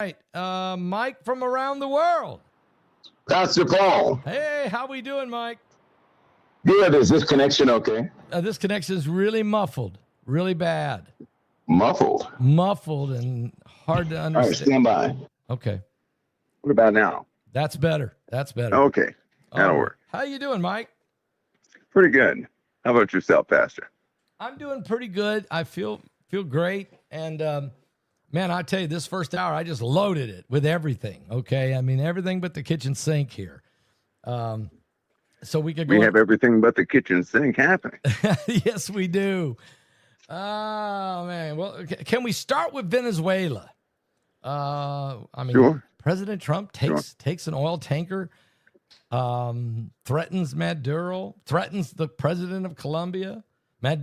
right. Mike from around the world. Pastor Paul. Hey, how we doing, Mike? Good. Is this connection okay? This connection is really muffled, really bad. Muffled. Muffled and hard to All right, understand. stand by. Okay. What about now? That's better. That's better. Okay. That'll All right. work. How you doing, Mike? Pretty good. How about yourself, Pastor? I'm doing pretty good. I feel great. And, man, I tell you, this first hour, I just loaded it with everything, okay? I mean, everything but the kitchen sink here. So we could go. We have everything but the kitchen sink happening. Yes, we do. Oh, man. Well, can we start with Venezuela? Sure. President Trump takes an oil tanker, threatens Maduro, threatens the president of Colombia.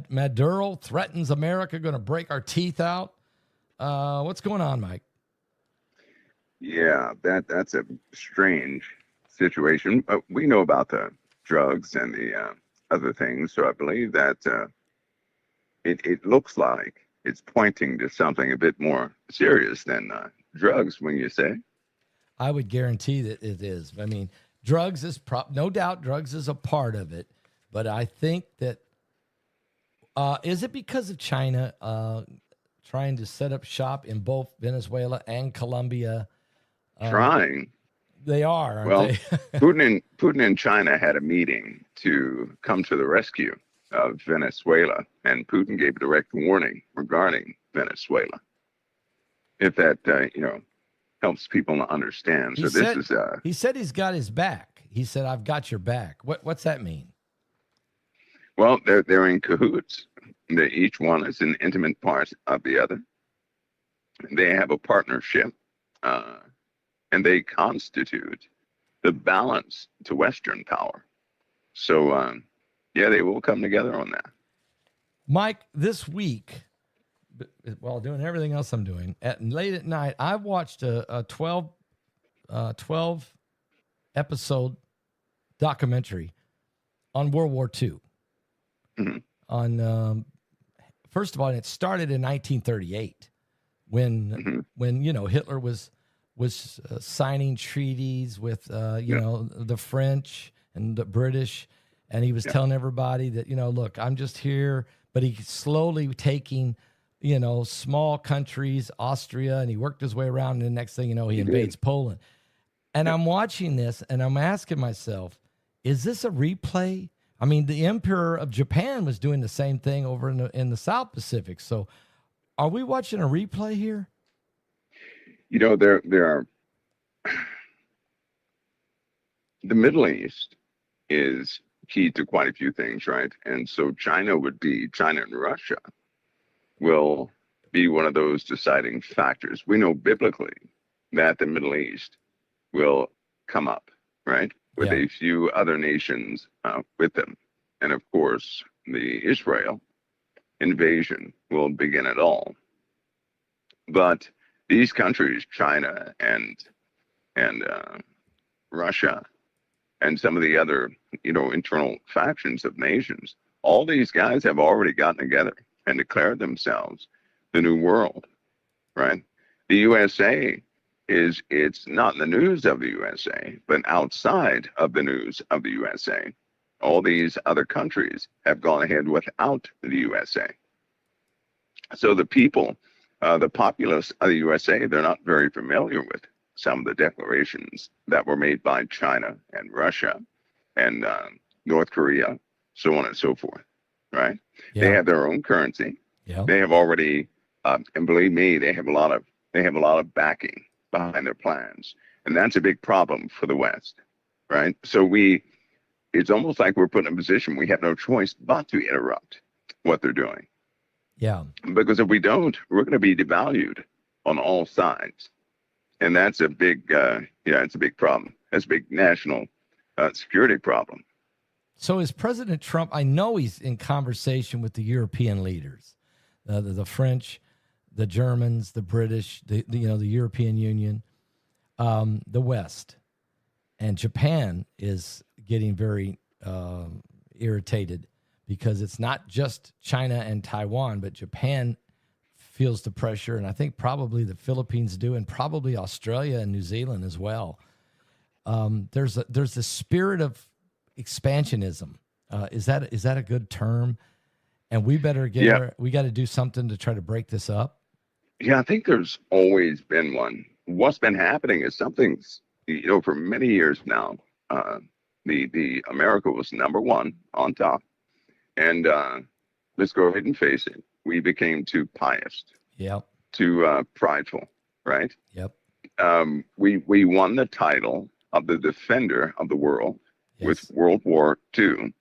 Maduro threatens America, going to break our teeth out. What's going on, Mike? Yeah, that's a strange situation. We know about the drugs and the other things, so I believe that it looks like it's pointing to something a bit more serious than drugs, when you say. I would guarantee that it is. I mean, drugs is no doubt drugs is a part of it, but I think that is it because of China trying to set up shop in both Venezuela and Colombia? Trying. They are, aren't well, they? Putin and China had a meeting to come to the rescue of Venezuela, and Putin gave a direct warning regarding Venezuela. If that helps people to understand. He said he's got his back. He said, "I've got your back." What's that mean? Well, they're in cahoots. Each one is an intimate part of the other. They have a partnership, and they constitute the balance to Western power. So, they will come together on that. Mike, this week, while doing everything else I'm doing, late at night, I watched a 12 episode documentary on World War II. Mm-hmm. On first of all, it started in 1938 when Hitler was signing treaties with the French and the British, and he was telling everybody that look, I'm just here, but he's slowly taking small countries, Austria, and he worked his way around, and the next thing you know, he invades Poland. And I'm watching this, and I'm asking myself, is this a replay? I mean, the Emperor of Japan was doing the same thing over in the South Pacific. So are we watching a replay here? There are the Middle East is key to quite a few things, right? And so China and Russia will be one of those deciding factors. We know biblically that the Middle East will come up, right? With a few other nations with them. And of course, the Israel invasion will begin it all. But these countries, China and Russia, and some of the other, internal factions of nations, all these guys have already gotten together and declared themselves the new world, right? The USA it's not in the news of the USA, but outside of the news of the USA. All these other countries have gone ahead without the USA. So the people, the populace of the USA, they're not very familiar with some of the declarations that were made by China and Russia and North Korea, so on and so forth, right? Yeah. They have their own currency. Yeah. They have already, and believe me, they have a lot of backing behind their plans. And that's a big problem for the West, right? So it's almost like we're put in a position we have no choice but to interrupt what they're doing. Yeah. Because if we don't, we're going to be devalued on all sides. And that's a big, it's a big problem. That's a big national security problem. So is President Trump, I know he's in conversation with the European leaders, the French, the Germans, the British, the European Union, the West, and Japan is getting very irritated because it's not just China and Taiwan, but Japan feels the pressure, and I think probably the Philippines do, and probably Australia and New Zealand as well. There's a spirit of expansionism. Is that a good term? And we better we got to do something to try to break this up. Yeah, I think there's always been one. What's been happening is something's, for many years now, the America was number one on top. And let's go ahead and face it. We became too pious, Yep. too prideful, right? Yep. We won the title of the defender of the world with World War II.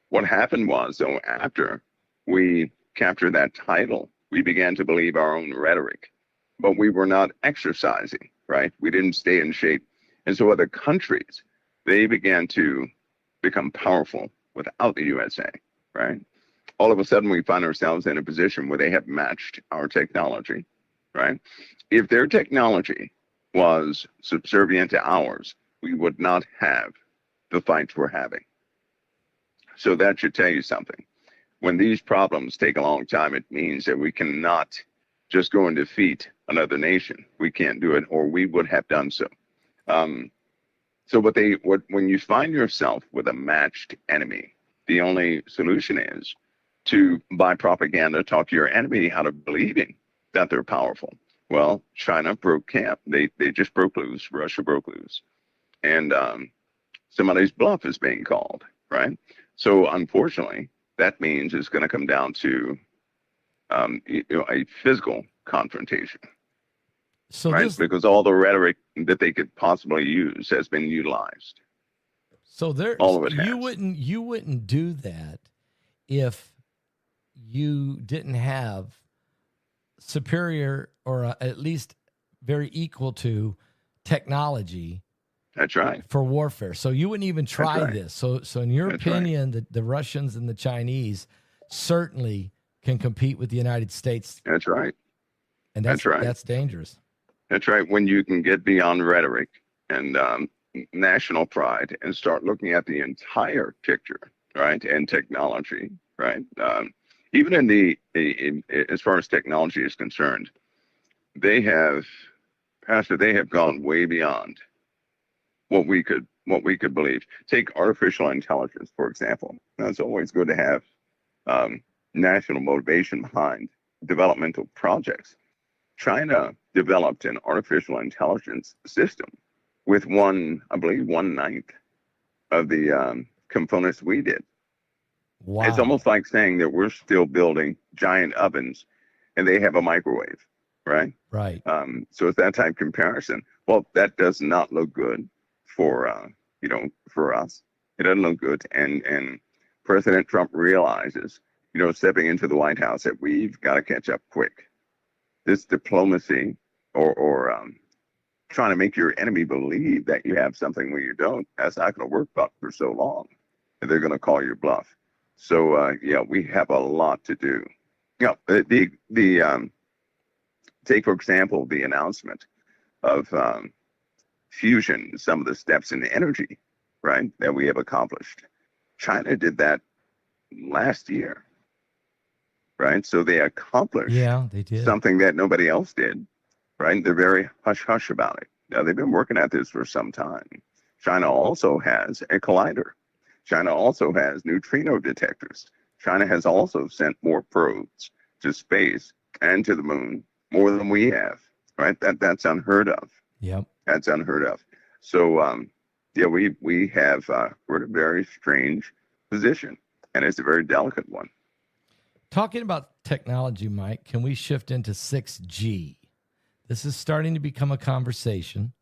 What happened was, though, after we captured that title, we began to believe our own rhetoric, but we were not exercising, right? We didn't stay in shape. And so other countries, they began to become powerful without the USA, right? All of a sudden, we find ourselves in a position where they have matched our technology, right? If their technology was subservient to ours, we would not have the fights we're having. So that should tell you something. When these problems take a long time, it means that we cannot just go and defeat another nation. We can't do it, or we would have done so. When you find yourself with a matched enemy, the only solution is to, by propaganda, talk to your enemy out of believing that they're powerful. Well, China broke camp. They just broke loose. Russia broke loose. And somebody's bluff is being called, right? So unfortunately, that means it's going to come down to a physical confrontation. So right? Because all the rhetoric that they could possibly use has been utilized. So you wouldn't do that if you didn't have superior or at least very equal to technology. That's right. For warfare. So you wouldn't even try this. So in your opinion, the Russians and the Chinese certainly can compete with the United States. That's right. And that's dangerous. That's right. When you can get beyond rhetoric and national pride and start looking at the entire picture, right, and technology, right? Even in as far as technology is concerned, they have gone way beyond what we could believe. Take artificial intelligence, for example. Now, it's always good to have national motivation behind developmental projects. China developed an artificial intelligence system with 1/9 of the components we did. Wow. It's almost like saying that we're still building giant ovens and they have a microwave, right? Right. So it's that type of comparison. Well, that does not look good for us. It doesn't look good. And President Trump realizes, stepping into the White House, that we've got to catch up quick. This diplomacy or trying to make your enemy believe that you have something when you don't, that's not going to work for so long. And they're going to call your bluff. So, we have a lot to do. Take, for example, the announcement of fusion, some of the steps in energy, right, that we have accomplished. China did that last year, right? So they accomplished they did something that nobody else did, right? They're very hush-hush about it. Now, they've been working at this for some time. China also has a collider. China also has neutrino detectors. China has also sent more probes to space and to the moon, more than we have, right? That's unheard of. Yep. That's unheard of. So, we're in a very strange position, and it's a very delicate one. Talking about technology, Mike, can we shift into 6G? This is starting to become a conversation,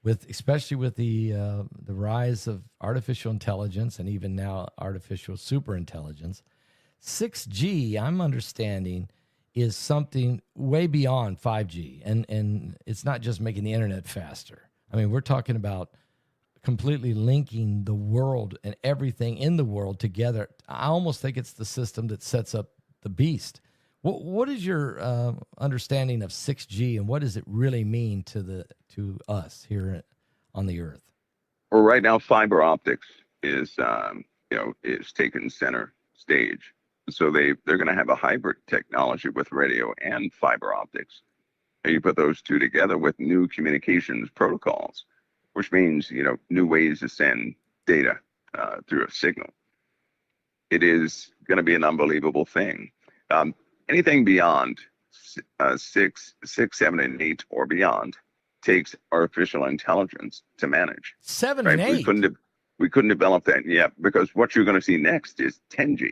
especially with the rise of artificial intelligence and even now artificial superintelligence. 6G, I'm understanding, is something way beyond 5G, and it's not just making the internet faster. I mean, we're talking about completely linking the world and everything in the world together. I almost think it's the system that sets up the beast. What is your understanding of 6G, and what does it really mean to us here on the Earth? Well, right now, fiber optics is taking center stage. So they're going to have a hybrid technology with radio and fiber optics. And you put those two together with new communications protocols, which means, new ways to send data through a signal. It is going to be an unbelievable thing. Anything beyond 6, 7, and 8 or beyond takes artificial intelligence to manage. 7 and 8. We couldn't develop that yet, because what you're going to see next is 10G.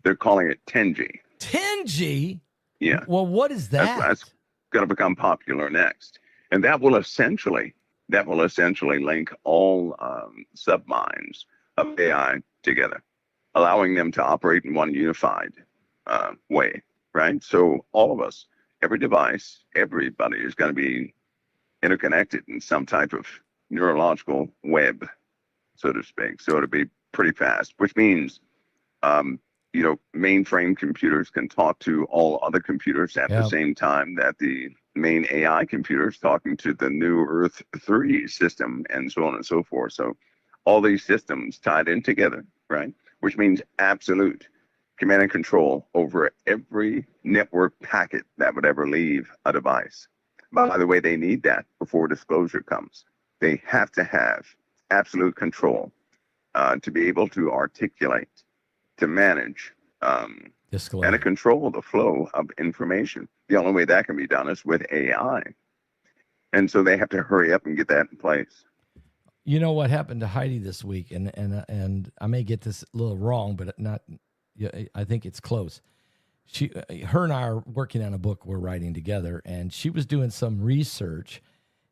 They're calling it 10G. 10G? Yeah. Well, what is that? That's going to become popular next, and that will essentially link all subminds of AI together, allowing them to operate in one unified way, right? So all of us, every device, everybody is going to be interconnected in some type of neurological web, so to speak. So it'll be pretty fast, which means, mainframe computers can talk to all other computers at the same time that the main AI computer is talking to the new Earth 3 system, and so on and so forth. So all these systems tied in together, right? Which means absolute command and control over every network packet that would ever leave a device. By the way, they need that before disclosure comes. They have to have absolute control to be able to articulate, to manage, and to control the flow of information. The only way that can be done is with AI. And so they have to hurry up and get that in place. You know what happened to Heidi this week, and I may get this a little wrong, but not. I think it's close. Her and I are working on a book we're writing together, and she was doing some research,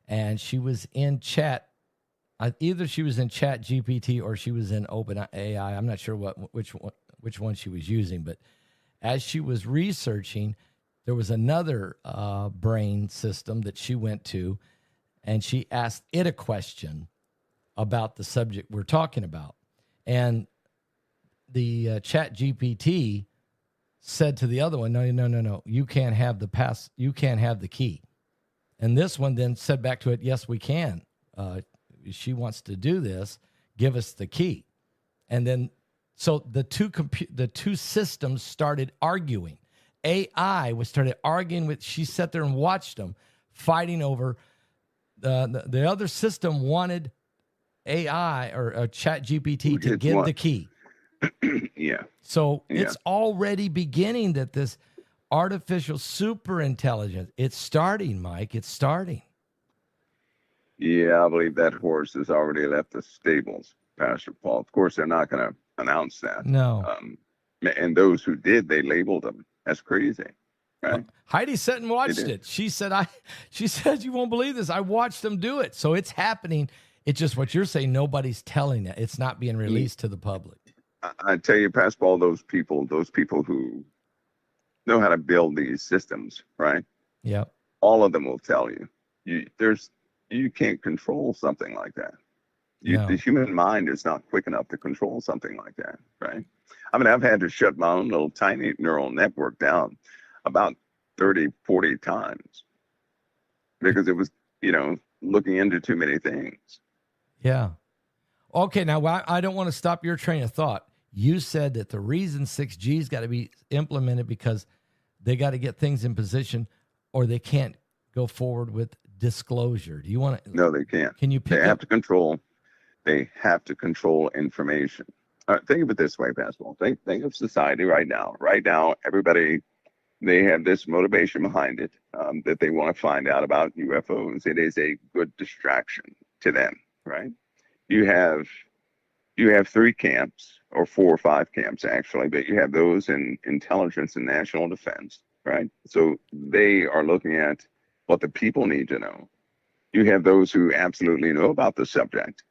and she was in chat. Either she was in Chat GPT or she was in OpenAI. I'm not sure which one she was using, but as she was researching, there was another brain system that she went to, and she asked it a question about the subject we're talking about. And the Chat GPT said to the other one, no, you can't have the key. And this one then said back to it, yes, we can. She wants to do this. Give us the key. And then, so the two systems started arguing. AI started arguing with. She sat there and watched them fighting over. The other system wanted AI or Chat GPT to give the key. Yeah. So it's already beginning that this artificial super intelligence. It's starting, Mike. It's starting. Yeah, I believe that horse has already left the stables, Pastor Paul. Of course, they're not going to announce that. No. And those who did, they labeled them as crazy. Right? Heidi sat and watched it. She said, you won't believe this. I watched them do it. So it's happening. It's just what you're saying. Nobody's telling it. It's not being released to the public. I tell you, Pastor Paul, those people who know how to build these systems, right? Yeah. All of them will tell you, you can't control something like that. No. The human mind is not quick enough to control something like that, right? I mean, I've had to shut my own little tiny neural network down about 30, 40 times because it was, looking into too many things. Yeah. Okay, now I don't want to stop your train of thought. You said that the reason 6G's got to be implemented because they got to get things in position or they can't go forward with disclosure. Do you want to? No, they can't. Can you pick They have to control information. Think of it this way, Pascal. Think of society right now. Right now, everybody, they have this motivation behind it that they want to find out about UFOs. It is a good distraction to them, right? You have 3 camps, or 4 or 5 camps actually, but you have those in intelligence and national defense, right? So they are looking at what the people need to know. You have those who absolutely know about the subject,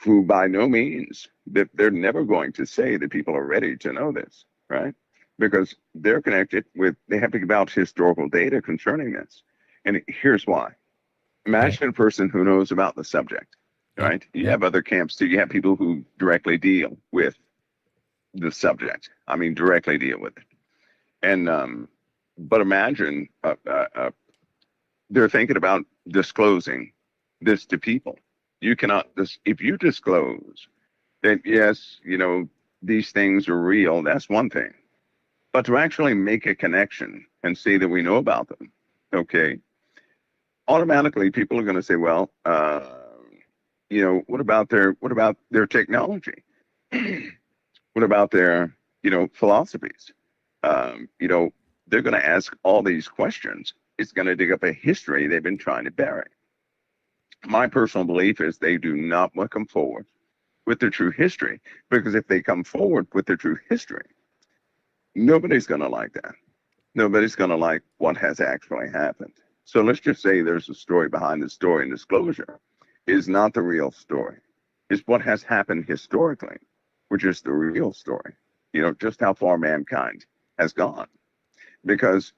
who by no means, they're never going to say that people are ready to know this, right? Because they're connected with, they have to give out historical data concerning this. And here's why. Imagine a person who knows about the subject, right? You have other camps too. You have people who directly deal with the subject. I mean, directly deal with it. And, but imagine they're thinking about disclosing this to people. You cannot, if you disclose that, yes, these things are real, that's one thing. But to actually make a connection and say that we know about them, okay, automatically people are going to say, well, what about their technology? What about their, philosophies? They're going to ask all these questions. It's going to dig up a history they've been trying to bury. My personal belief is they do not want to come forward with their true history, because if they come forward with their true history, nobody's going to like that. Nobody's going to like what has actually happened. So let's just say there's a story behind the story, and disclosure is not the real story. It's what has happened historically, which is the real story. Just how far mankind has gone. Because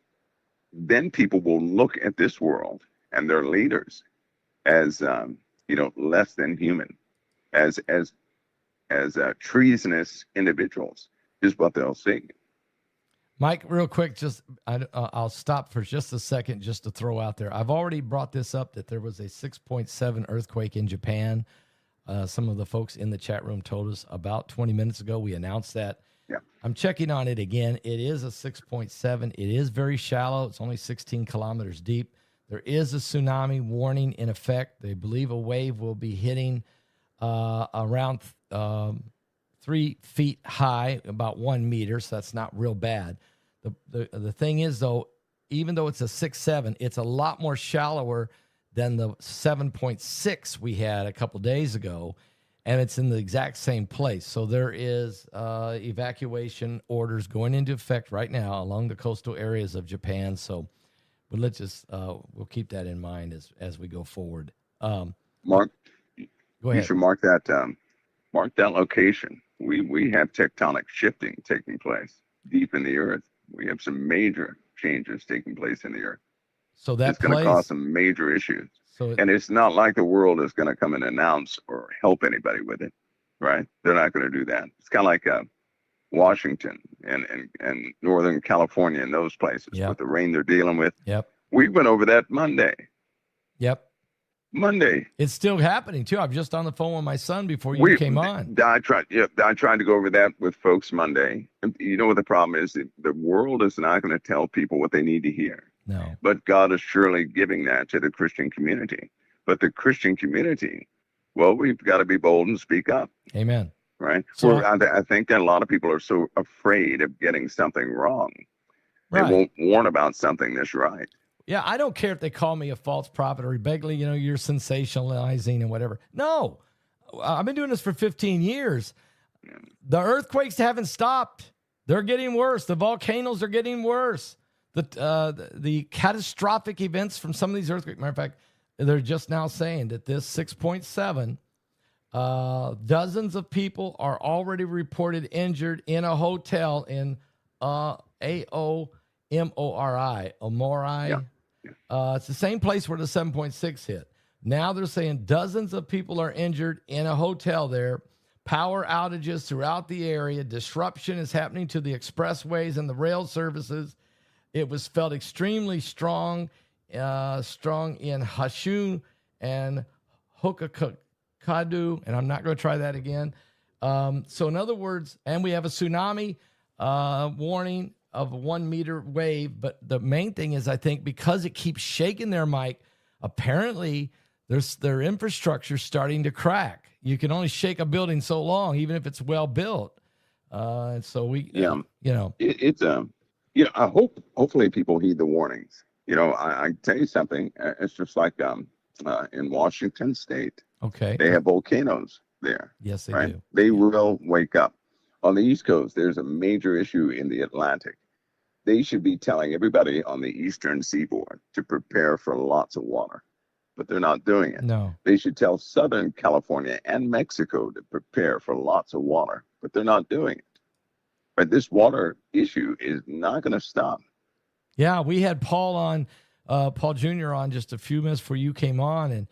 then people will look at this world and their leaders as, less than human, as treasonous individuals is what they'll see. Mike, real quick, I'll stop for just a second just to throw out there. I've already brought this up that there was a 6.7 earthquake in Japan. Some of the folks in the chat room told us about 20 minutes ago. We announced that. Yeah. I'm checking on it again. It is a 6.7. It is very shallow. It's only 16 kilometers deep. There is a tsunami warning in effect. They believe a wave will be hitting around 3 feet high, about 1 meter, so that's not real bad. The thing is, though, even though it's a 6.7, it's a lot more shallower than the 7.6 we had a couple days ago, and it's in the exact same place. So there is evacuation orders going into effect right now along the coastal areas of Japan. So but let's just we'll keep that in mind as we go forward. Mark, go ahead. You should mark that location. We have tectonic shifting taking place deep in the earth. We have some major changes taking place in the earth. So that's going to cause some major issues. And it's not like the world is going to come and announce or help anybody with it, right? They're not going to do that. It's kind of like Washington and Northern California and those places with the rain they're dealing with. Yep. We went over that Monday. Yep. Monday. It's still happening too. I'm just on the phone with my son before you came on. I tried to go over that with folks Monday. You know what the problem is? The world is not going to tell people what they need to hear. No. But God is surely giving that to the Christian community. But the Christian community, well, we've got to be bold and speak up. Amen. Right? So I think that a lot of people are so afraid of getting something wrong. They Right. won't warn about something that's right. Yeah, I don't care if they call me a false prophet or Begley, you're sensationalizing and whatever. No, I've been doing this for 15 years. The earthquakes haven't stopped. They're getting worse. The volcanoes are getting worse. The catastrophic events from some of these earthquakes, matter of fact, they're just now saying that this 6.7, dozens of people are already reported injured in a hotel in Omori. Yeah. It's the same place where the 7.6 hit. Now they're saying dozens of people are injured in a hotel there. Power outages throughout the area. Disruption is happening to the expressways and the rail services. It was felt extremely strong in Honshu and Hokkaido, and I'm not going to try that again. So in other words, and we have a tsunami warning of a 1 meter wave. But the main thing is, I think, because it keeps shaking there, Mike, apparently their infrastructure starting to crack. You can only shake a building so long, even if it's well built. And so I hopefully people heed the warnings. I tell you something. It's just like in Washington State. Okay. They have volcanoes there. Yes, they do. They will wake up. On the East Coast, there's a major issue in the Atlantic. They should be telling everybody on the eastern seaboard to prepare for lots of water, but they're not doing it. No. They should tell Southern California and Mexico to prepare for lots of water, but they're not doing it. But this water issue is not going to stop. Yeah, we had Paul Jr. on just a few minutes before you came on, and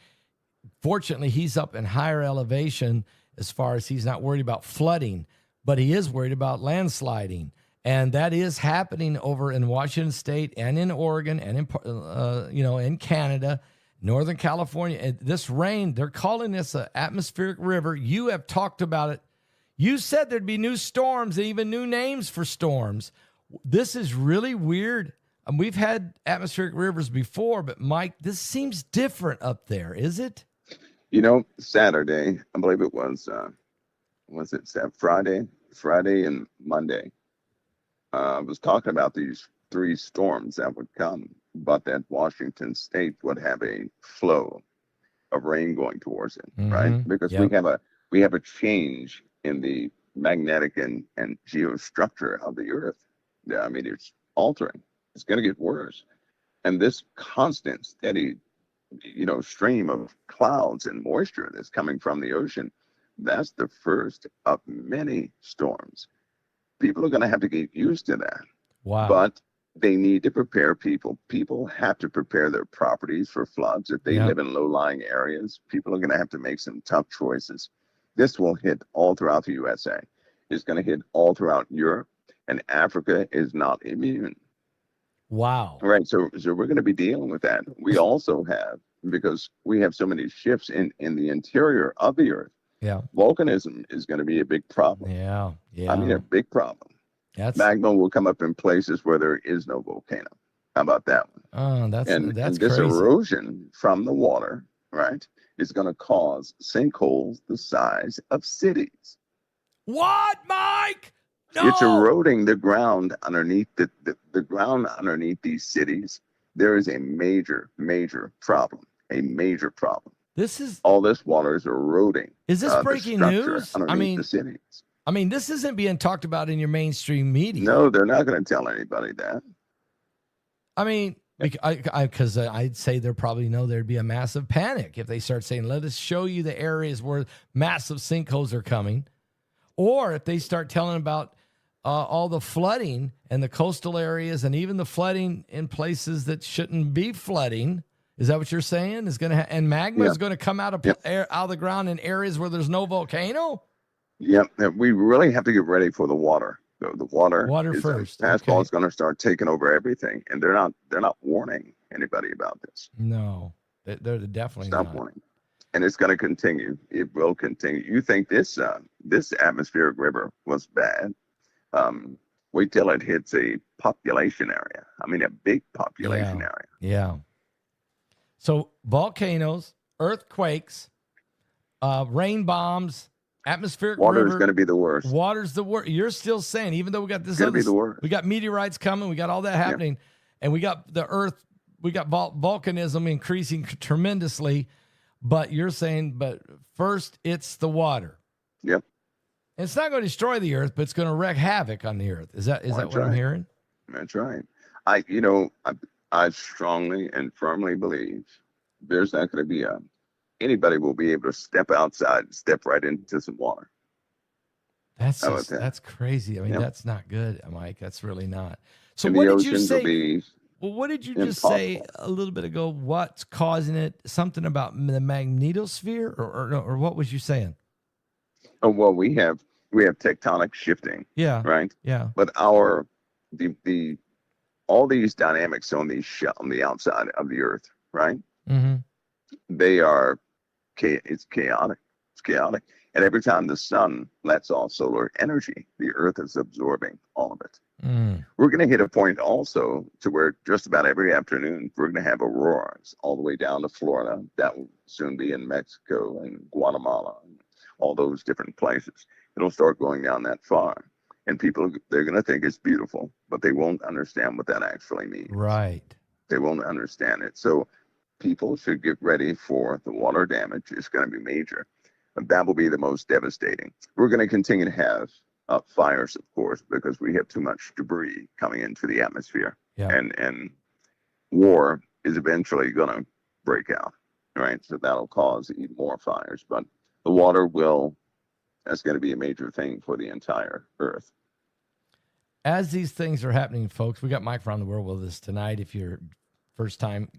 fortunately he's up in higher elevation as far as he's not worried about flooding, but he is worried about landsliding. And that is happening over in Washington State and in Oregon and in Canada, Northern California. And this rain, they're calling this an atmospheric river. You have talked about it. You said there'd be new storms and even new names for storms. This is really weird. We've had atmospheric rivers before, but Mike, this seems different up there, is it? Saturday, I believe it was Friday and Monday. I was talking about these 3 storms that would come, but that Washington State would have a flow of rain going towards it, right? Because we have a change in the magnetic and geostructure of the Earth. Yeah, I mean, it's altering. It's going to get worse. And this constant, steady, stream of clouds and moisture that's coming from the ocean, that's the first of many storms. People are going to have to get used to that. Wow. But they need to prepare people. People have to prepare their properties for floods. If they live in low-lying areas, people are going to have to make some tough choices. This will hit all throughout the USA. It's going to hit all throughout Europe, and Africa is not immune. Wow. All right, so we're going to be dealing with that. We also have, because we have so many shifts in the interior of the Earth, volcanism is going to be a big problem. Yeah. I mean, a big problem. Magma will come up in places where there is no volcano. How about that one? Oh, that's and this crazy. Erosion from the water, right, is going to cause sinkholes the size of cities. What, Mike? No. It's eroding the ground underneath the ground underneath these cities. There is a major problem. A major problem. All this water is eroding. Is this breaking news? The cities. I mean, this isn't being talked about in your mainstream media. No, they're not going to tell anybody that. I mean, because I'd say there'd be a massive panic if they start saying, let us show you the areas where massive sinkholes are coming. Or if they start telling about all the flooding and the coastal areas and even the flooding in places that shouldn't be flooding. Is that what you're saying? Is going to and magma is going to come out of the ground in areas where there's no volcano? Yep, we really have to get ready for the water. The water first. Asphalt is going to start taking over everything, and they're not warning anybody about this. No, they're definitely not warning, and it's going to continue. It will continue. You think this atmospheric river was bad? Wait till it hits a population area. I mean, a big population area. Yeah. So volcanoes, earthquakes, rain bombs. Atmospheric water river, is going to be the worst. Water's the worst. You're still saying, even though we got this, be the worst. We got meteorites coming, we got all that happening, and we got the Earth, we got volcanism increasing tremendously. But you're saying, but first it's the water. Yep. And it's not going to destroy the Earth, but it's going to wreak havoc on the Earth. Is that what I'm hearing? That's right. I strongly and firmly believe there's not going to be anybody will be able to step outside and step right into some water. That's crazy. I mean, that's not good, Mike. That's really not. So what did you say? Well, what did you just say a little bit ago? What's causing it? Something about the magnetosphere, or what was you saying? Oh, well, we have tectonic shifting. Yeah. Right. Yeah. But all these dynamics on the outside of the Earth, right? Mm-hmm. They are. It's chaotic. It's chaotic. And every time the sun lets off solar energy, the Earth is absorbing all of it. We're going to hit a point also to where just about every afternoon, we're going to have auroras all the way down to Florida. That will soon be in Mexico and Guatemala, and all those different places. It'll start going down that far. And people, they're going to think it's beautiful, but they won't understand what that actually means. Right. They won't understand it. So people should get ready for the water damage. It's going to be major. And that will be the most devastating. We're going to continue to have fires, of course, because we have too much debris coming into the atmosphere. Yeah. And war is eventually going to break out, right? So that'll cause even more fires. But the water that's going to be a major thing for the entire Earth. As these things are happening, folks, we got Mike around the world with us tonight. If you're first time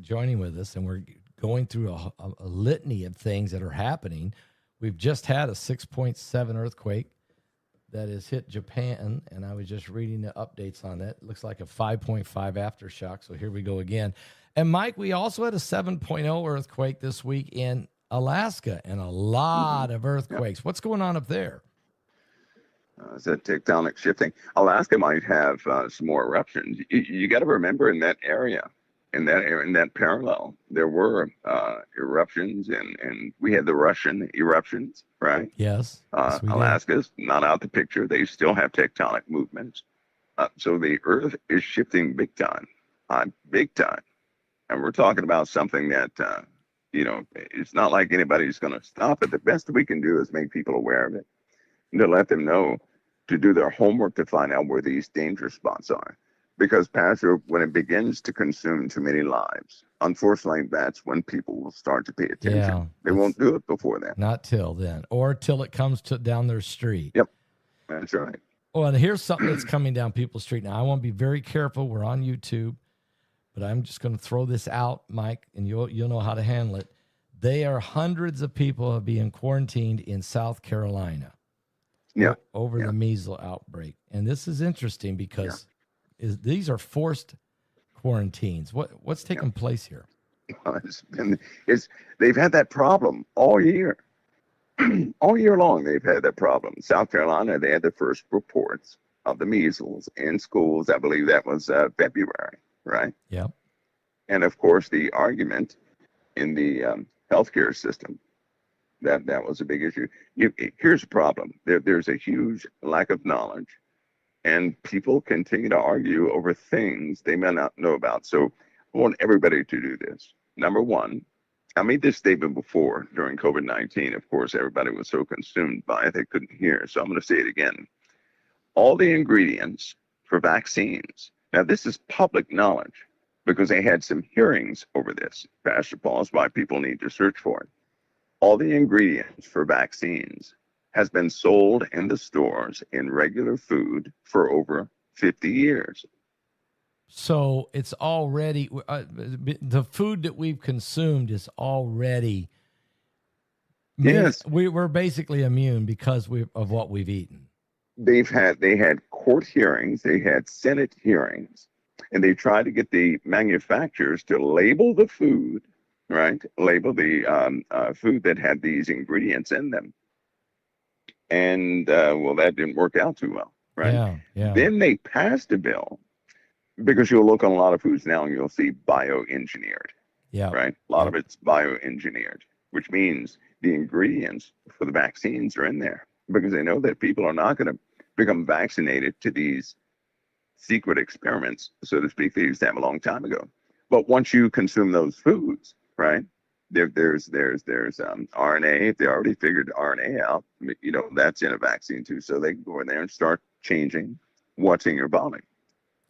joining with us, and we're going through a litany of things that are happening. We've just had a 6.7 earthquake that has hit Japan, and I was just reading the updates on that. It looks like a 5.5 aftershock, so here we go again. And, Mike, we also had a 7.0 earthquake this week in Alaska, and a lot of earthquakes. What's going on up there? Is that tectonic shifting? Alaska might have some more eruptions. You got to remember in that parallel, there were eruptions, and we had the Russian eruptions, right? Yes. Yes, we did. Alaska's not out the picture. They still have tectonic movements. So the Earth is shifting big time. And we're talking about something that, it's not like anybody's going to stop it. The best we can do is make people aware of it and to let them know to do their homework to find out where these danger spots are. Because, Pastor, when it begins to consume too many lives, unfortunately, that's when people will start to pay attention. Yeah, they won't do it before then. Not till then, or till it comes down their street. Yep, that's right. Well, and here's something that's coming down people's street. Now, I want to be very careful. We're on YouTube, but I'm just going to throw this out, Mike, and you'll know how to handle it. Hundreds of people are being quarantined in South Carolina. Yeah. Over the measles outbreak. And this is interesting because these are forced quarantines. What's taking place here? Well, they've had that problem all year. All year long, they've had that problem. South Carolina, they had the first reports of the measles in schools. I believe that was February, right? Yeah. And of course, the argument in the healthcare system that was a big issue. Here's the problem. There's a huge lack of knowledge, and people continue to argue over things they may not know about. So I want everybody to do this. Number one, I made this statement before during COVID-19. Of course, everybody was so consumed by it they couldn't hear. So I'm going to say it again. All the ingredients for vaccines. Now, this is public knowledge because they had some hearings over this. Pastor Paul, is why people need to search for it. All the ingredients for vaccines has been sold in the stores in regular food for over 50 years. So it's already, the food that we've consumed is already, yes, we're basically immune because of what we've eaten. They had court hearings, they had Senate hearings, and they tried to get the manufacturers to label the food, right? Label the food that had these ingredients in them. And, well, that didn't work out too well, right? Yeah. Then they passed a bill, because you'll look on a lot of foods now and you'll see bioengineered, right? A lot of it's bioengineered, which means the ingredients for the vaccines are in there because they know that people are not going to become vaccinated to these secret experiments, so to speak, they used to have a long time ago. But once you consume those foods, right, there's RNA. If they already figured RNA out, that's in a vaccine too. So they can go in there and start changing what's in your body,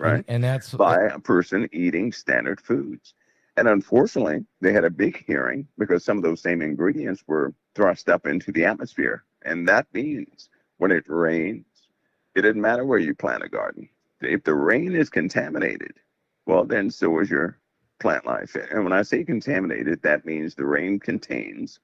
right? And that's by a person eating standard foods. And unfortunately, they had a big hearing because some of those same ingredients were thrust up into the atmosphere. And that means when it rains, it doesn't matter where you plant a garden. If the rain is contaminated, well, then so is your plant life. And when I say contaminated, that means the rain contains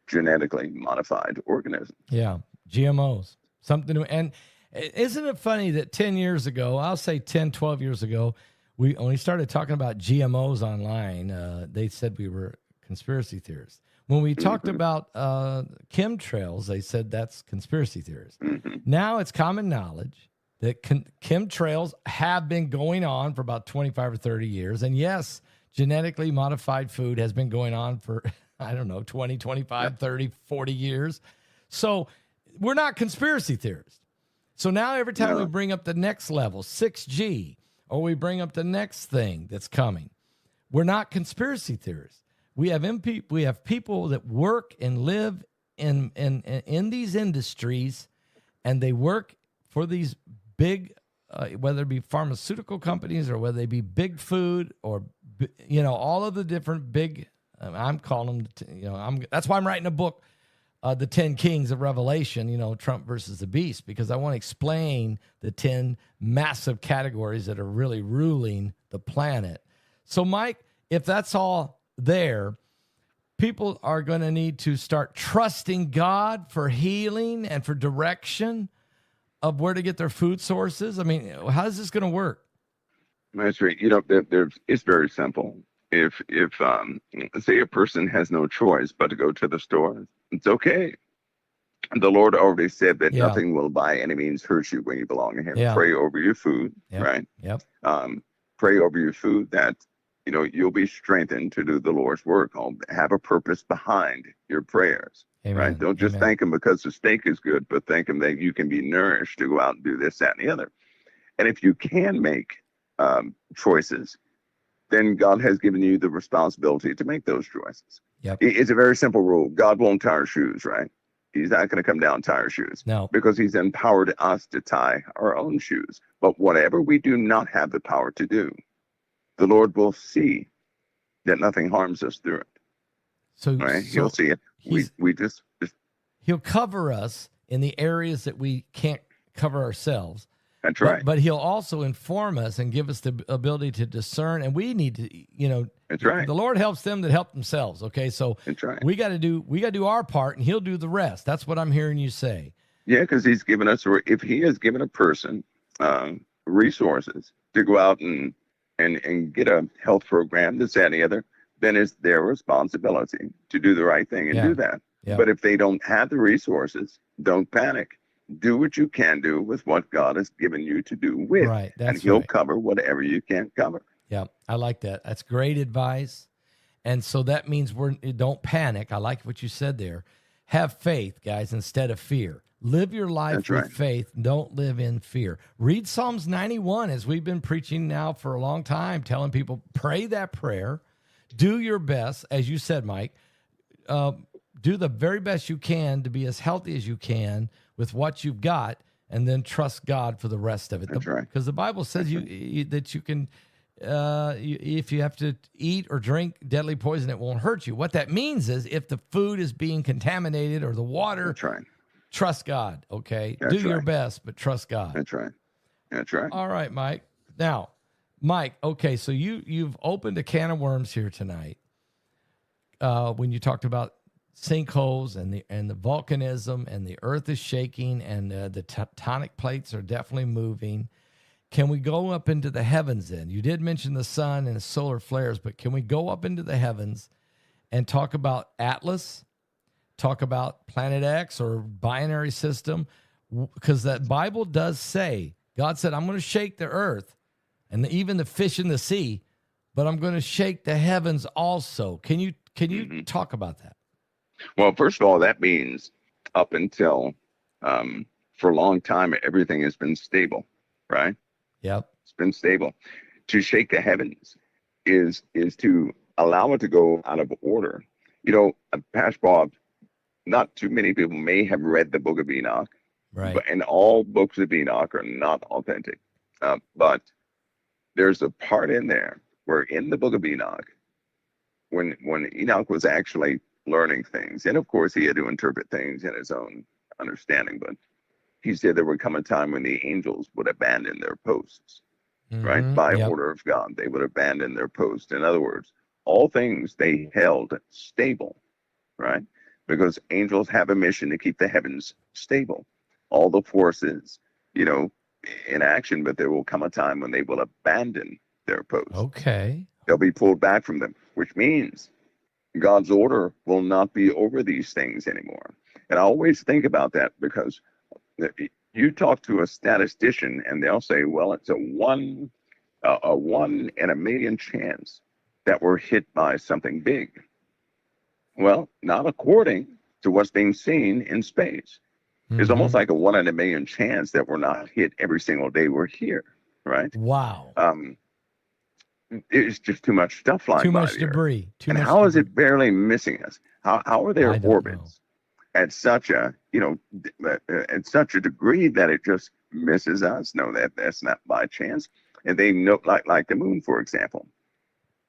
genetically modified organisms. Yeah, GMOs. Something. And isn't it funny that 10 years ago, I'll say 10, 12 years ago, when we started talking about GMOs online, they said we were conspiracy theorists. When we talked about chemtrails, they said that's conspiracy theorists. Now it's common knowledge that chemtrails have been going on for about 25 or 30 years. And yes, genetically modified food has been going on for, 20, 25, 30, 40 years. So we're not conspiracy theorists. So now every time we bring up the next level, 6G, or we bring up the next thing that's coming, we're not conspiracy theorists. We have people that work and live in these industries, and they work for these big, whether it be pharmaceutical companies or whether they be big food or, all of the different big, I'm calling them, that's why I'm writing a book, The 10 Kings of Revelation, Trump versus the Beast, because I want to explain the 10 massive categories that are really ruling the planet. So, Mike, if that's all there, people are going to need to start trusting God for healing and for direction of where to get their food sources. I mean, how is this going to work? That's right. It's very simple. If say a person has no choice but to go to the store, it's okay. The Lord already said that Yeah. nothing will by any means hurt you when you belong to Him. Yeah. Pray over your food, Yep. right? Yep. Pray over your food that you'll be strengthened to do the Lord's work. Have a purpose behind your prayers, right? Amen. Don't just Amen. thank Him because the steak is good, but thank Him that you can be nourished to go out and do this, that, and the other. And if you can make choices, then God has given you the responsibility to make those choices. Yep. It's a very simple rule. God won't tie our shoes, right? He's not going to come down and tie our shoes. No. Because He's empowered us to tie our own shoes. But whatever we do not have the power to do, the Lord will see that nothing harms us through it. So, right? He'll see it. We just He'll cover us in the areas that we can't cover ourselves. That's right. But He'll also inform us and give us the ability to discern. And we need to, That's right. The Lord helps them that help themselves. Okay, so That's right. we got to do our part, and He'll do the rest. That's what I'm hearing you say. Yeah, because He's given us, if He has given a person resources to go out and get a health program, this, that, and the other, then it's their responsibility to do the right thing and do that. Yeah. But if they don't have the resources, don't panic. Do what you can do with what God has given you to do with. Right. And He'll cover whatever you can't cover. Yeah, I like that. That's great advice. And so that means don't panic. I like what you said there. Have faith, guys, instead of fear. Live your life with faith. Don't live in fear. Read Psalms 91, as we've been preaching now for a long time, telling people, pray that prayer. Do your best, as you said, Mike. Do the very best you can to be as healthy as you can with what you've got, and then trust God for the rest of it. That's right. Because the Bible says that you can, if you have to eat or drink deadly poison, it won't hurt you. What that means is if the food is being contaminated or the water, That's right. Trust God, okay? That's Do your best, but trust God. That's right. That's right. All right, Mike. Now, Mike, okay, so you've opened a can of worms here tonight when you talked about sinkholes and the volcanism and the earth is shaking and the tectonic plates are definitely moving. Can we go up into the heavens then? You did mention the sun and the solar flares, but can we go up into the heavens and talk about Atlas, talk about Planet X or binary system? Because that Bible does say, God said, I'm going to shake the earth and even the fish in the sea, but I'm going to shake the heavens also. Can you talk about that? Well, first of all, that means up until for a long time, everything has been stable, right? Yep. It's been stable. To shake the heavens is to allow it to go out of order. Pastor Bob, not too many people may have read the book of Enoch, right? And all books of Enoch are not authentic. But there's a part in there where in the book of Enoch, when Enoch was actually learning things, and of course he had to interpret things in his own understanding, but he said there would come a time when the angels would abandon their posts, right? By order of God, they would abandon their post. In other words, all things they held stable, right? Because angels have a mission to keep the heavens stable. All the forces, in action, but there will come a time when they will abandon their post. Okay. They'll be pulled back from them, which means God's order will not be over these things anymore. And I always think about that because you talk to a statistician and they'll say, well, it's a one in a million chance that we're hit by something big. Well, not according to what's being seen in space. It's almost like a 1 in a million chance that we're not hit every single day we're here, right? Wow. It's just too much stuff flying by. Too much debris. And how is it barely missing us? How are their orbits at such a degree that it just misses us? No, that's not by chance. And they know, like the moon, for example.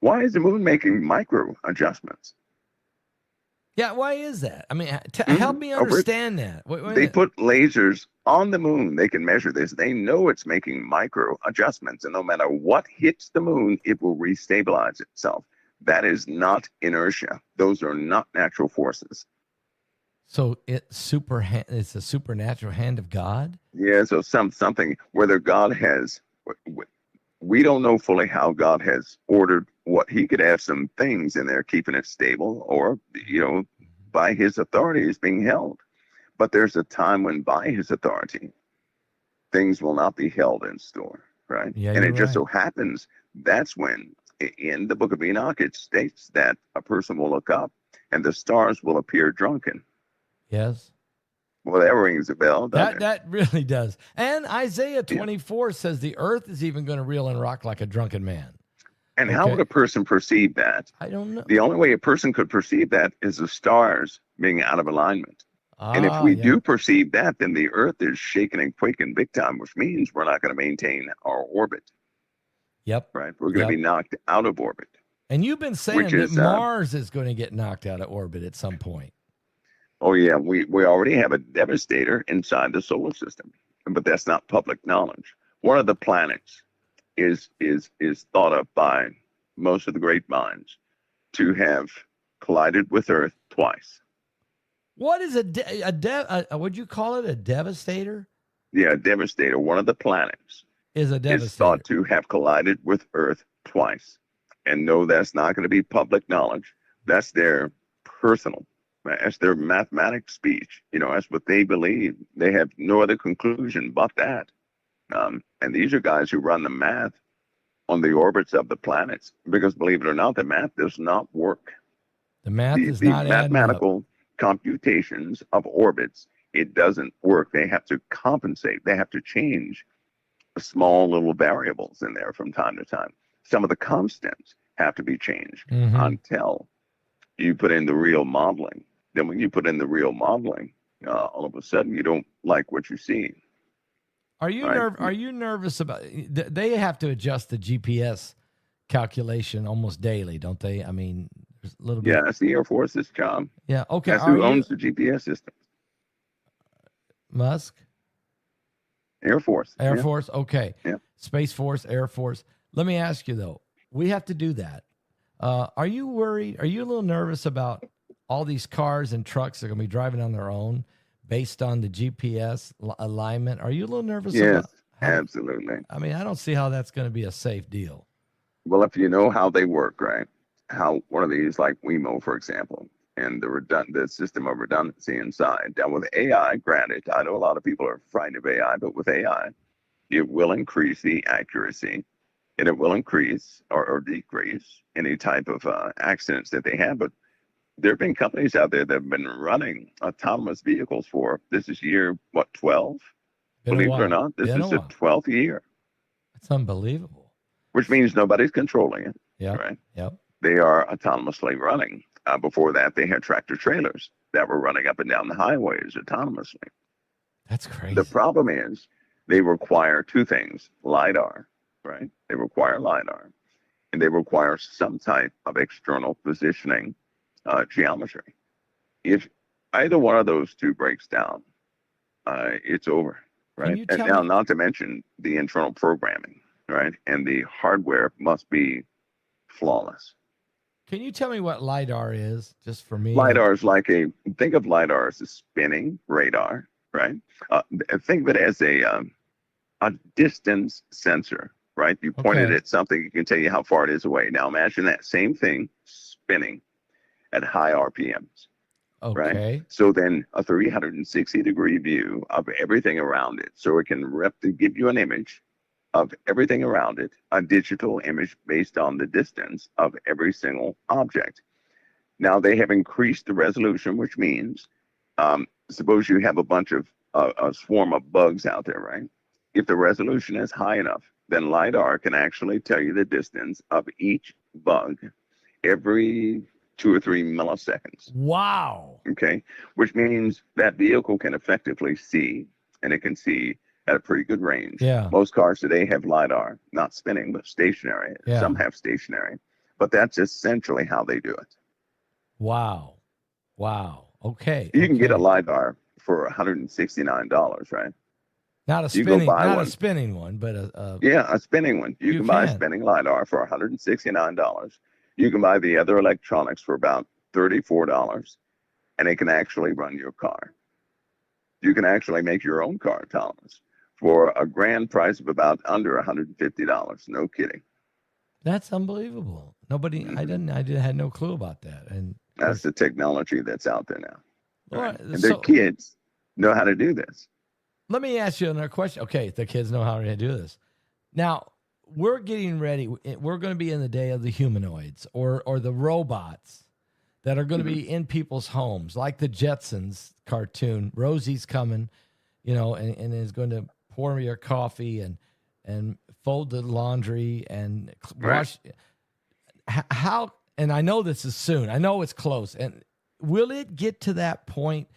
Why is the moon making micro adjustments? Yeah, why is that? I mean, help me understand that. They put lasers on the moon. They can measure this. They know it's making micro adjustments. And no matter what hits the moon, it will restabilize itself. That is not inertia. Those are not natural forces. So it's a supernatural hand of God? Yeah, so something, whether God has, we don't know fully how God has ordered what. He could have some things in there keeping it stable, or by his authority is being held. But there's a time when, by his authority, things will not be held in store, right? Yeah, And you're it just right. so happens that's when, in the book of Enoch, it states that a person will look up and the stars will appear drunken. Yes. Well, that rings a bell, doesn't it? That really does. And Isaiah Yeah. 24 says the earth is even going to reel and rock like a drunken man. And how would Okay. a person perceive that? I don't know. The only way a person could perceive that is the stars being out of alignment. And if Ah, we yeah. do perceive that, then the earth is shaking and quaking big time, which means we're not going to maintain our orbit, Yep. right? We're going to Yep. be knocked out of orbit, And you've been which saying that is, Mars is going to get knocked out of orbit at some point. oh yeah, we already have a devastator inside the solar system, but that's not public knowledge. One of the planets is thought of by most of the great minds to have collided with Earth twice. What is would you call it a devastator? Yeah, a devastator. One of the planets Is a is devastator. thought to have collided with Earth twice. And no, that's not going to be public knowledge. That's their personal, that's their mathematics speech. You know, that's what they believe. They have no other conclusion but that. And these are guys who run the math on the orbits of the planets because, believe it or not, the math does not work. The math is The not adding up. mathematical computations of orbits, it doesn't work. They have to compensate. They have to change small little variables in there from time to time. Some of the constants have to be changed Mm-hmm. until you put in the real modeling. Then when you put in the real modeling, all of a sudden you don't like what you see. Are you Right? Are you nervous about? They have to adjust the GPS calculation almost daily, don't they? I mean, there's a little bit. Yeah, that's the Air Force's job. Yeah. Okay. That's Are who you owns the GPS system. Musk? Air Force. Air Yeah. Force? Okay. Yeah. Space Force, Air Force. Let me ask you though. We have to do that. Are you worried? Are you a little nervous about all these cars and trucks that are going to be driving on their own based on the GPS alignment? Are you a little nervous Yes, about how? absolutely. I mean, I don't see how that's going to be a safe deal. Well, if you know how they work, right? How one of these, like Wemo, for example, and the system of redundancy inside. Now with AI, granted, I know a lot of people are frightened of AI, but with AI, it will increase the accuracy and it will increase or decrease any type of accidents that they have. But there have been companies out there that have been running autonomous vehicles for, this is year, what, 12? Been a Believe it or while. not, this Been a is the while. 12th year, It's unbelievable. which means nobody's controlling it, Yep. right? Yep. They are autonomously running. Before that, they had tractor trailers that were running up and down the highways autonomously. That's crazy. The problem is they require two things: LiDAR, right? They require LiDAR, and they require some type of external positioning geometry. If either one of those two breaks down, it's over, Can right? you And tell now, me? not to mention the internal programming, right? And the hardware must be flawless. Can you tell me what lidar is, just for me? LiDAR is like think of LiDAR as a spinning radar, right? Think of it as a distance sensor, right? You point it Okay. at something, it can tell you how far it is away. Now imagine that same thing spinning at high RPMs, right? Okay. So then a 360-degree view of everything around it. So it can give you an image of everything around it, a digital image based on the distance of every single object. Now they have increased the resolution, which means suppose you have a bunch of a swarm of bugs out there, right? If the resolution is high enough, then LiDAR can actually tell you the distance of each bug every 2 or 3 milliseconds. Wow. Okay, which means that vehicle can effectively see, and it can see at a pretty good range. Yeah. Most cars today have LiDAR, not spinning, but stationary. Yeah. Some have stationary, but that's essentially how they do it. Wow. Wow. Okay. You can get a Okay. LiDAR for $169, right? Not a You go spinning, buy not a one. spinning one, but a Yeah, a spinning one. You can buy a can. spinning LiDAR for $169. You can buy the other electronics for about $34, and it can actually run your car. You can actually make your own car autonomous for a grand price of about under $150. No kidding. That's unbelievable. Nobody, I had no clue about that. And of That's course, the technology that's out there now. well, Right? And they're so kids. know how to do this. Let me ask you another question. Okay, the kids know how to do this. Now, we're getting ready. We're going to be in the day of the humanoids or the robots that are going to be in people's homes, like the Jetsons cartoon. Rosie's coming, and is going to pour me your coffee and fold the laundry and wash. Right. How? And I know this is soon. I know it's close. And will it get to that point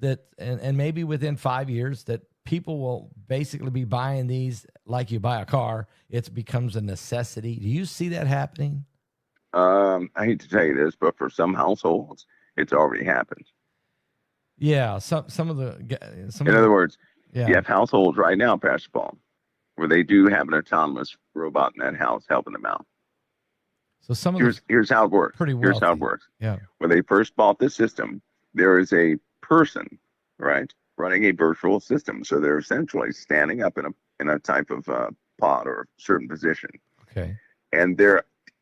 that, and maybe within 5 years, that people will basically be buying these like you buy a car? It becomes a necessity. Do you see that happening? I hate to tell you this, but for some households, it's already happened. Yeah, some of the. In other words, you have households right now, Pastor Paul, where they do have an autonomous robot in that house helping them out. So some of here's how it works. Here's how it works. Yeah. When they first bought the system, there is a person, right, running a virtual system. So they're essentially standing up in a type of pod or certain position. Okay. And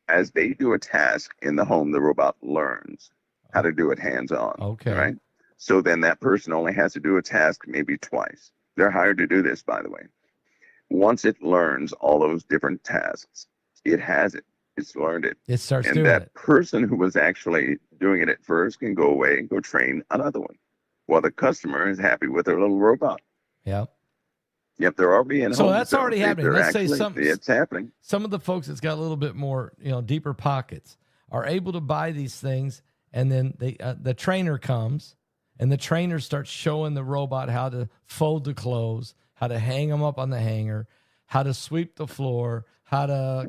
as they do a task in the home, the robot learns how to do it hands-on. Okay. Right. So then that person only has to do a task maybe twice. They're hired to do this, by the way. Once it learns all those different tasks, it has it. It's learned it. It starts and doing that it. person who was actually doing it at first can go away and go train another one, while the customer is happy with their little robot. Yeah. Yep, they're already in. So that's already happening. Let's say it's happening. Some of the folks that's got a little bit more, deeper pockets are able to buy these things, and then the trainer comes, and the trainer starts showing the robot how to fold the clothes, how to hang them up on the hanger, how to sweep the floor, how to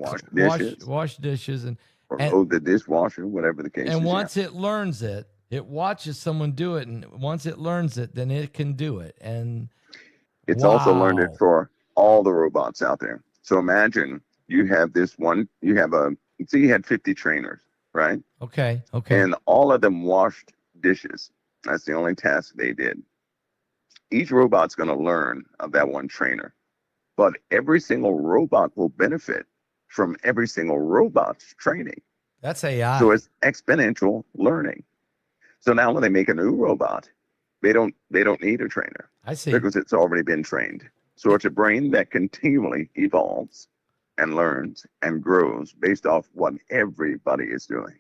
wash dishes, and load the dishwasher, whatever the case. And once it learns it, it watches someone do it, and once it learns it, then it can do it. And it's also learned it for all the robots out there. So imagine you have you had 50 trainers, right? Okay. And all of them washed dishes. That's the only task they did. Each robot's going to learn of that one trainer, but every single robot will benefit from every single robot's training. That's AI. So it's exponential learning. So now when they make a new robot, they don't need a trainer. I see. Because it's already been trained. So it's a brain that continually evolves and learns and grows based off what everybody is doing.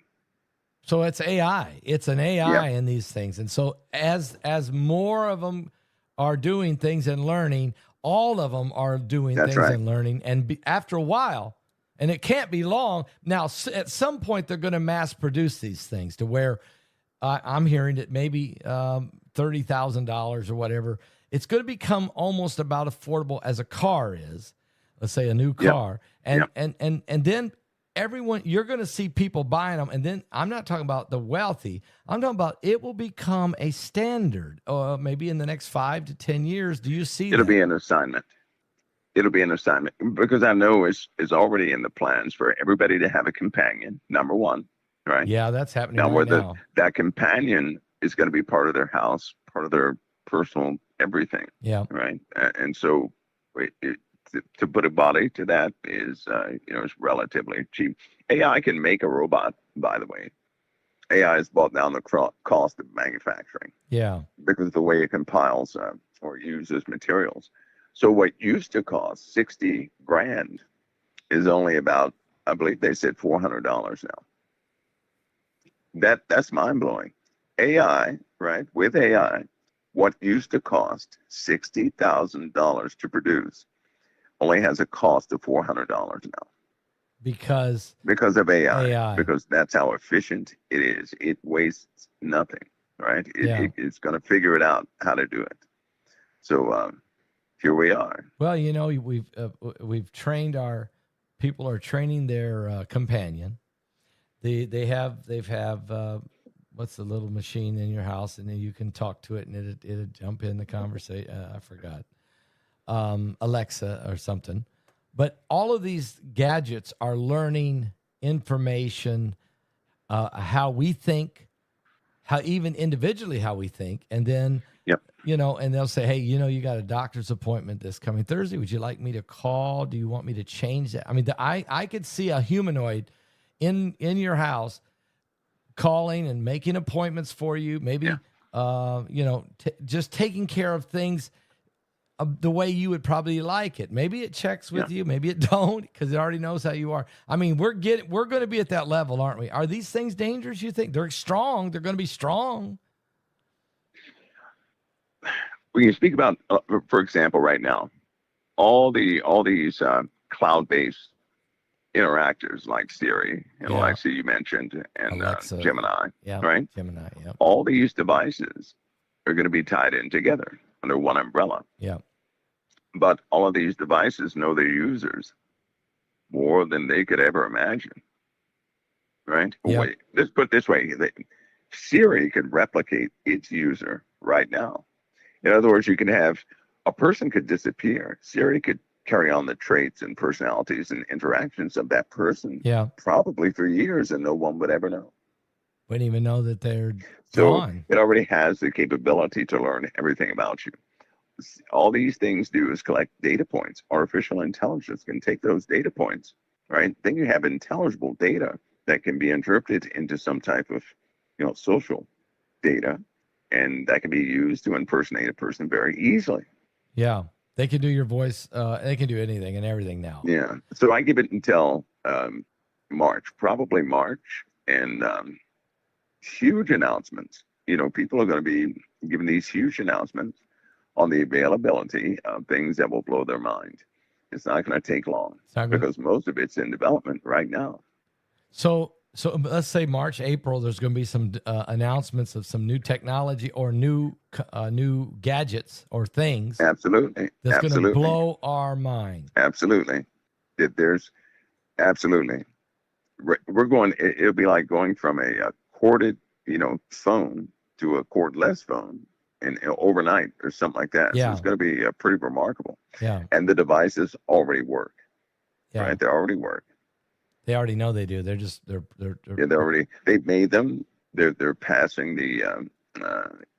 So it's AI. It's an AI in these things. And so as more of them are doing things and learning, all of them are doing things and learning. And after a while, and it can't be long, now at some point they're going to mass produce these things to where I'm hearing that maybe $30,000 or whatever. It's going to become almost about affordable as a car is, let's say a new car. And then everyone, you're going to see people buying them. And then I'm not talking about the wealthy. I'm talking about it will become a standard maybe in the next 5 to 10 years. Do you see It'll be an assignment. It'll be an assignment because I know it's already in the plans for everybody to have a companion, number one, right? Yeah, that's happening now. Right now. That companion is going to be part of their house, part of their personal everything. Yeah. Right. And so to put a body to that is, it's relatively cheap. AI can make a robot, by the way. AI has brought down the cost of manufacturing. Yeah. Because of the way it compiles or uses materials. So what used to cost $60,000 is only about, I believe they said $400 now. That's mind blowing. AI, right? With AI, what used to cost $60,000 to produce only has a cost of $400 now. Because of AI. Because that's how efficient it is. It wastes nothing, right? It's going to figure it out how to do it. So here we are. Well, we've trained people are training their companion. They've what's the little machine in your house, and then you can talk to it, and it'll jump in the conversation. I forgot, Alexa or something. But all of these gadgets are learning information, how we think, how even individually how we think, and then and they'll say, hey, you got a doctor's appointment this coming Thursday. Would you like me to call? Do you want me to change that? I mean, I could see a humanoid in your house calling and making appointments for you, maybe just taking care of things the way you would probably like it. Maybe it checks with you, maybe it don't, because it already knows how you are. I mean, we're going to be at that level, aren't we? Are these things dangerous? You think they're strong? They're going to be strong. When you speak about, for example, right now, all these cloud-based interactors like Siri and Alexa you mentioned, and Gemini, right? Gemini, yeah. All these devices are going to be tied in together under one umbrella. Yeah. But all of these devices know their users more than they could ever imagine, right? Yep. Wait, let's put it this way. Siri could replicate its user right now. In other words, you can have a person could disappear. Siri could carry on the traits and personalities and interactions of that person probably for years, and no one would ever know. Wouldn't even know that they're gone. It already has the capability to learn everything about you. All these things do is collect data points. Artificial intelligence can take those data points, right? Then you have intelligible data that can be interpreted into some type of, social data, and that can be used to impersonate a person very easily. Yeah. They can do your voice. They can do anything and everything now. Yeah. So I give it until probably March, and huge announcements. People are going to be giving these huge announcements on the availability of things that will blow their mind. It's not going to take long because most of it's in development right now. So let's say March, April, there's going to be some announcements of some new technology or new gadgets or things. Absolutely. That's going to blow our mind. Absolutely. Absolutely. We're going, it'll be like going from a corded, phone to a cordless phone and overnight or something like that. Yeah. So it's going to be pretty remarkable. Yeah. And the devices already work. Yeah. Right. They already work. They already know they do. They've made them. They're passing the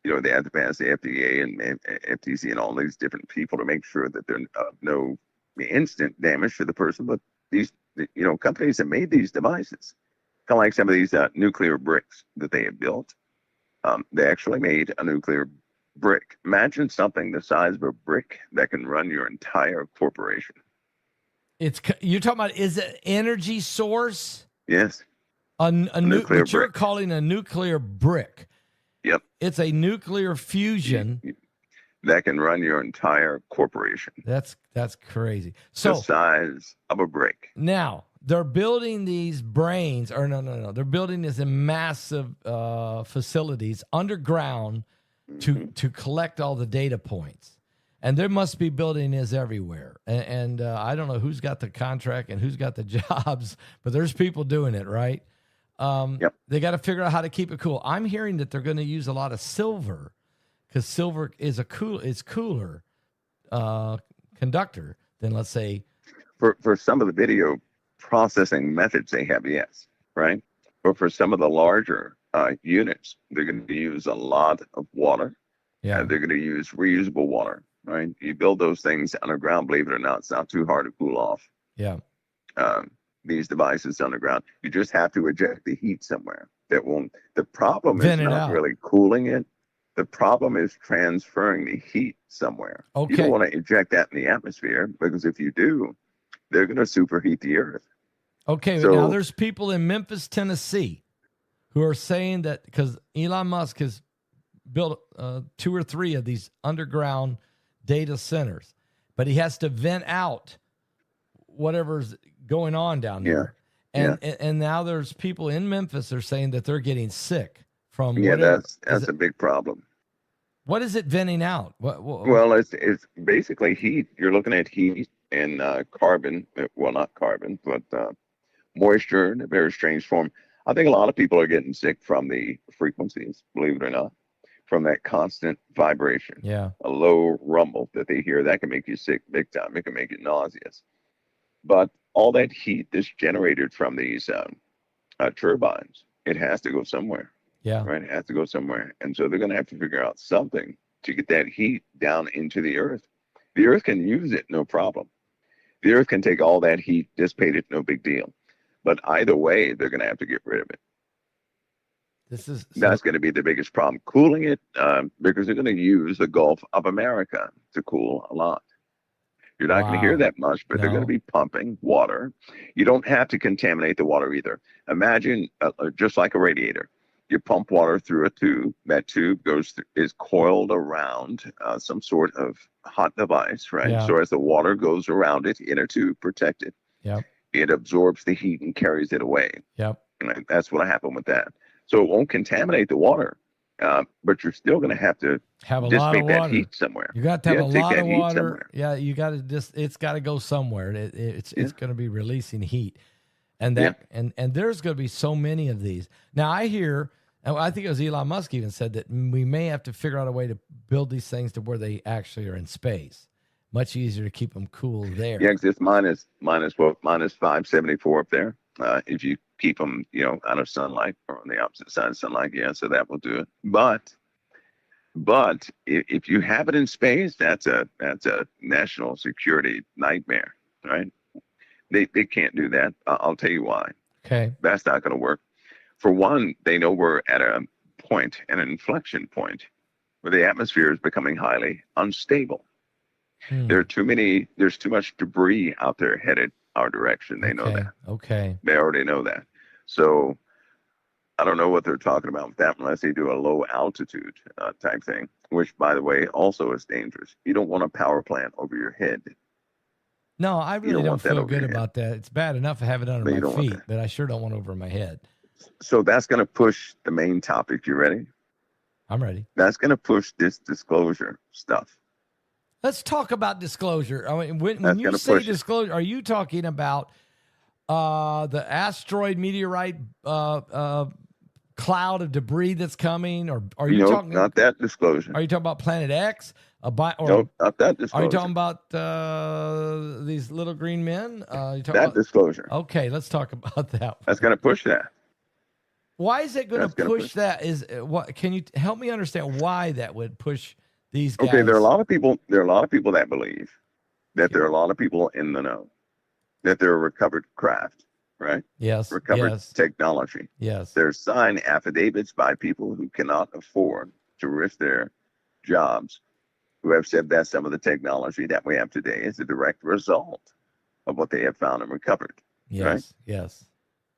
they have to pass the FDA and FTC and all these different people to make sure that there's no instant damage to the person. But these companies that made these devices, kind of like some of these nuclear bricks that they have built, they actually made a nuclear brick. Imagine something the size of a brick that can run your entire corporation. You're talking about, is it energy source? Yes. A nuclear brick. You're calling a nuclear brick. Yep. It's a nuclear fusion that can run your entire corporation. That's crazy. So the size of a brick. Now they're building these brains, or no. They're building this in massive facilities underground to collect all the data points. And there must be buildings everywhere. And I don't know who's got the contract and who's got the jobs, but there's people doing it, right? Yep. They got to figure out how to keep it cool. I'm hearing that they're going to use a lot of silver because silver is cooler conductor than, let's say. For some of the video processing methods they have, yes, right? But for some of the larger units, they're going to use a lot of water. Yeah. They're going to use reusable water. Right, you build those things underground. Believe it or not, it's not too hard to cool off. Yeah, these devices underground. You just have to eject the heat somewhere. That won't. The problem is not really cooling it. The problem is transferring the heat somewhere. Okay. You don't want to eject that in the atmosphere because if you do, they're going to superheat the earth. Okay, so, now there's people in Memphis, Tennessee, who are saying that because Elon Musk has built 2 or 3 of these underground data centers, but he has to vent out whatever's going on down there. And now there's people in Memphis are saying that they're getting sick from that's a big problem. What is it venting out? Well, it's basically heat. You're looking at heat and carbon. Well, not carbon, but moisture in a very strange form. I think a lot of people are getting sick from the frequencies, believe it or not. From that constant vibration, a low rumble that they hear, that can make you sick big time. It can make you nauseous. But all that heat that's generated from these turbines, it has to go somewhere. Yeah. Right? It has to go somewhere. And so they're going to have to figure out something to get that heat down into the earth. The earth can use it, no problem. The earth can take all that heat, dissipate it, no big deal. But either way, they're going to have to get rid of it. That's going to be the biggest problem. Cooling it, because they're going to use the Gulf of America to cool a lot. You're not going to hear Wow. that much, but they're going to be pumping water. You don't have to contaminate the water either. Imagine just like a radiator. You pump water through a tube. That tube is coiled around some sort of hot device, right? Yeah. So as the water goes around it in a tube protected, Yep. it absorbs the heat and carries it away. Yep. And that's what happened with that. So it won't contaminate the water, but you're still going to have to have a lot dissipate of that water. heat somewhere. You got to have a lot of water. Yeah, you got to it's got to go somewhere. It's going to be releasing heat, and and there's going to be so many of these. Now I hear, and I think it was Elon Musk even said that we may have to figure out a way to build these things to where they actually are in space. Much easier to keep them cool there. Yeah, because it's minus 574 up there. If you keep them, out of sunlight or on the opposite side of sunlight, so that will do it. But if you have it in space, that's a national security nightmare, right? They can't do that. I'll tell you why. Okay, that's not going to work. For one, they know we're at an inflection point, where the atmosphere is becoming highly unstable. There's too much debris out there headed our direction. They know that. Okay. They already know that. So I don't know what they're talking about with that unless they do a low altitude type thing, which, by the way, also is dangerous. You don't want a power plant over your head. No, I really don't feel good about that. It's bad enough to have it under my feet, but I sure don't want it over my head. So that's going to push the main topic. You ready? I'm ready. That's going to push this disclosure stuff. Let's talk about disclosure. I mean, when you say disclosure, are you talking about the asteroid meteorite cloud of debris that's coming, or are you talking? Not that disclosure. Are you talking about Planet X? No, not that disclosure. Are you talking about these little green men? That disclosure. Okay, let's talk about that. That's going to push that. Why is it going to push that? Can you help me understand why that would push these guys? Okay, there are a lot of people. There are a lot of people that believe that there are a lot of people in the know that they're a recovered craft, right? Yes. Recovered technology. Yes. There's signed affidavits by people who cannot afford to risk their jobs, who have said that some of the technology that we have today is a direct result of what they have found and recovered. Yes. Right? Yes.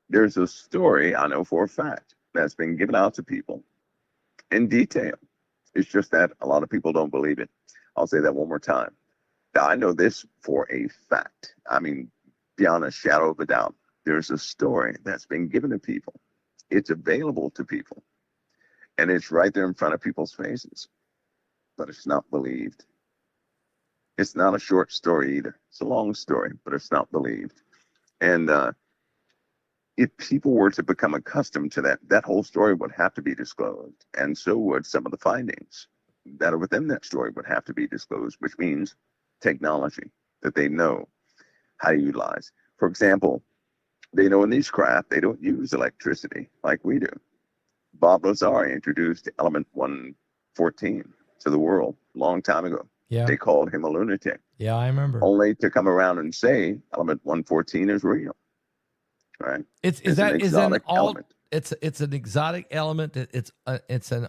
There's a story I know for a fact that's been given out to people in detail. It's just that a lot of people don't believe it. I'll say that one more time. Now, I know this for a fact. I mean, beyond a shadow of a doubt. There's a story that's been given to people. It's available to people. And it's right there in front of people's faces. But it's not believed. It's not a short story either. It's a long story, but it's not believed. And if people were to become accustomed to that whole story would have to be disclosed. And so would some of the findings that are within that story would have to be disclosed, which means technology that they know how to utilize. For example, they know in these craft, they don't use electricity like we do. Bob Lazar introduced element 114 to the world a long time ago. Yeah. They called him a lunatic. Yeah, I remember. Only to come around and say element 114 is real. Right. It's an exotic element. It's an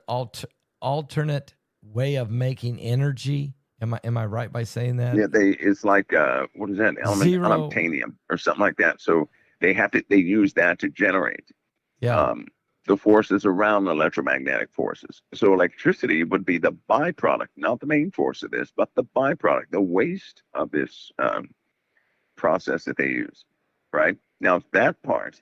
alternate way of making energy. Am I right by saying that? Yeah, it's like what is that element? Unobtainium or something like that. So they use that to generate the forces around electromagnetic forces. So electricity would be the byproduct, not the main force of this, but the byproduct, the waste of this process that they use. Right. Now, if that part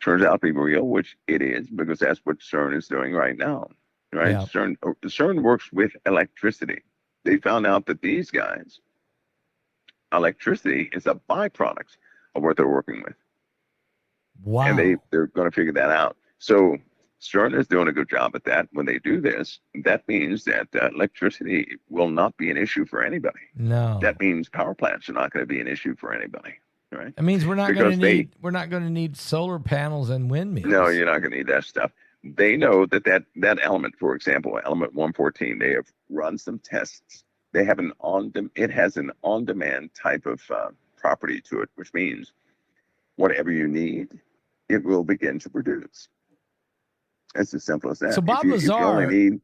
turns out to be real, which it is, because that's what CERN is doing right now, right? Yeah. CERN works with electricity. They found out that these guys, electricity is a byproduct of what they're working with. Wow. And they're going to figure that out. So CERN is doing a good job at that. When they do this, that means that electricity will not be an issue for anybody. No. That means power plants are not going to be an issue for anybody. Right. It means we're not going to need solar panels and windmills. No, you're not going to need that stuff. They know that element, for example, element 114, they have run some tests. They have it has an on-demand type of property to it, which means whatever you need, it will begin to produce. It's as simple as that. So Bob If you only Lazar, need,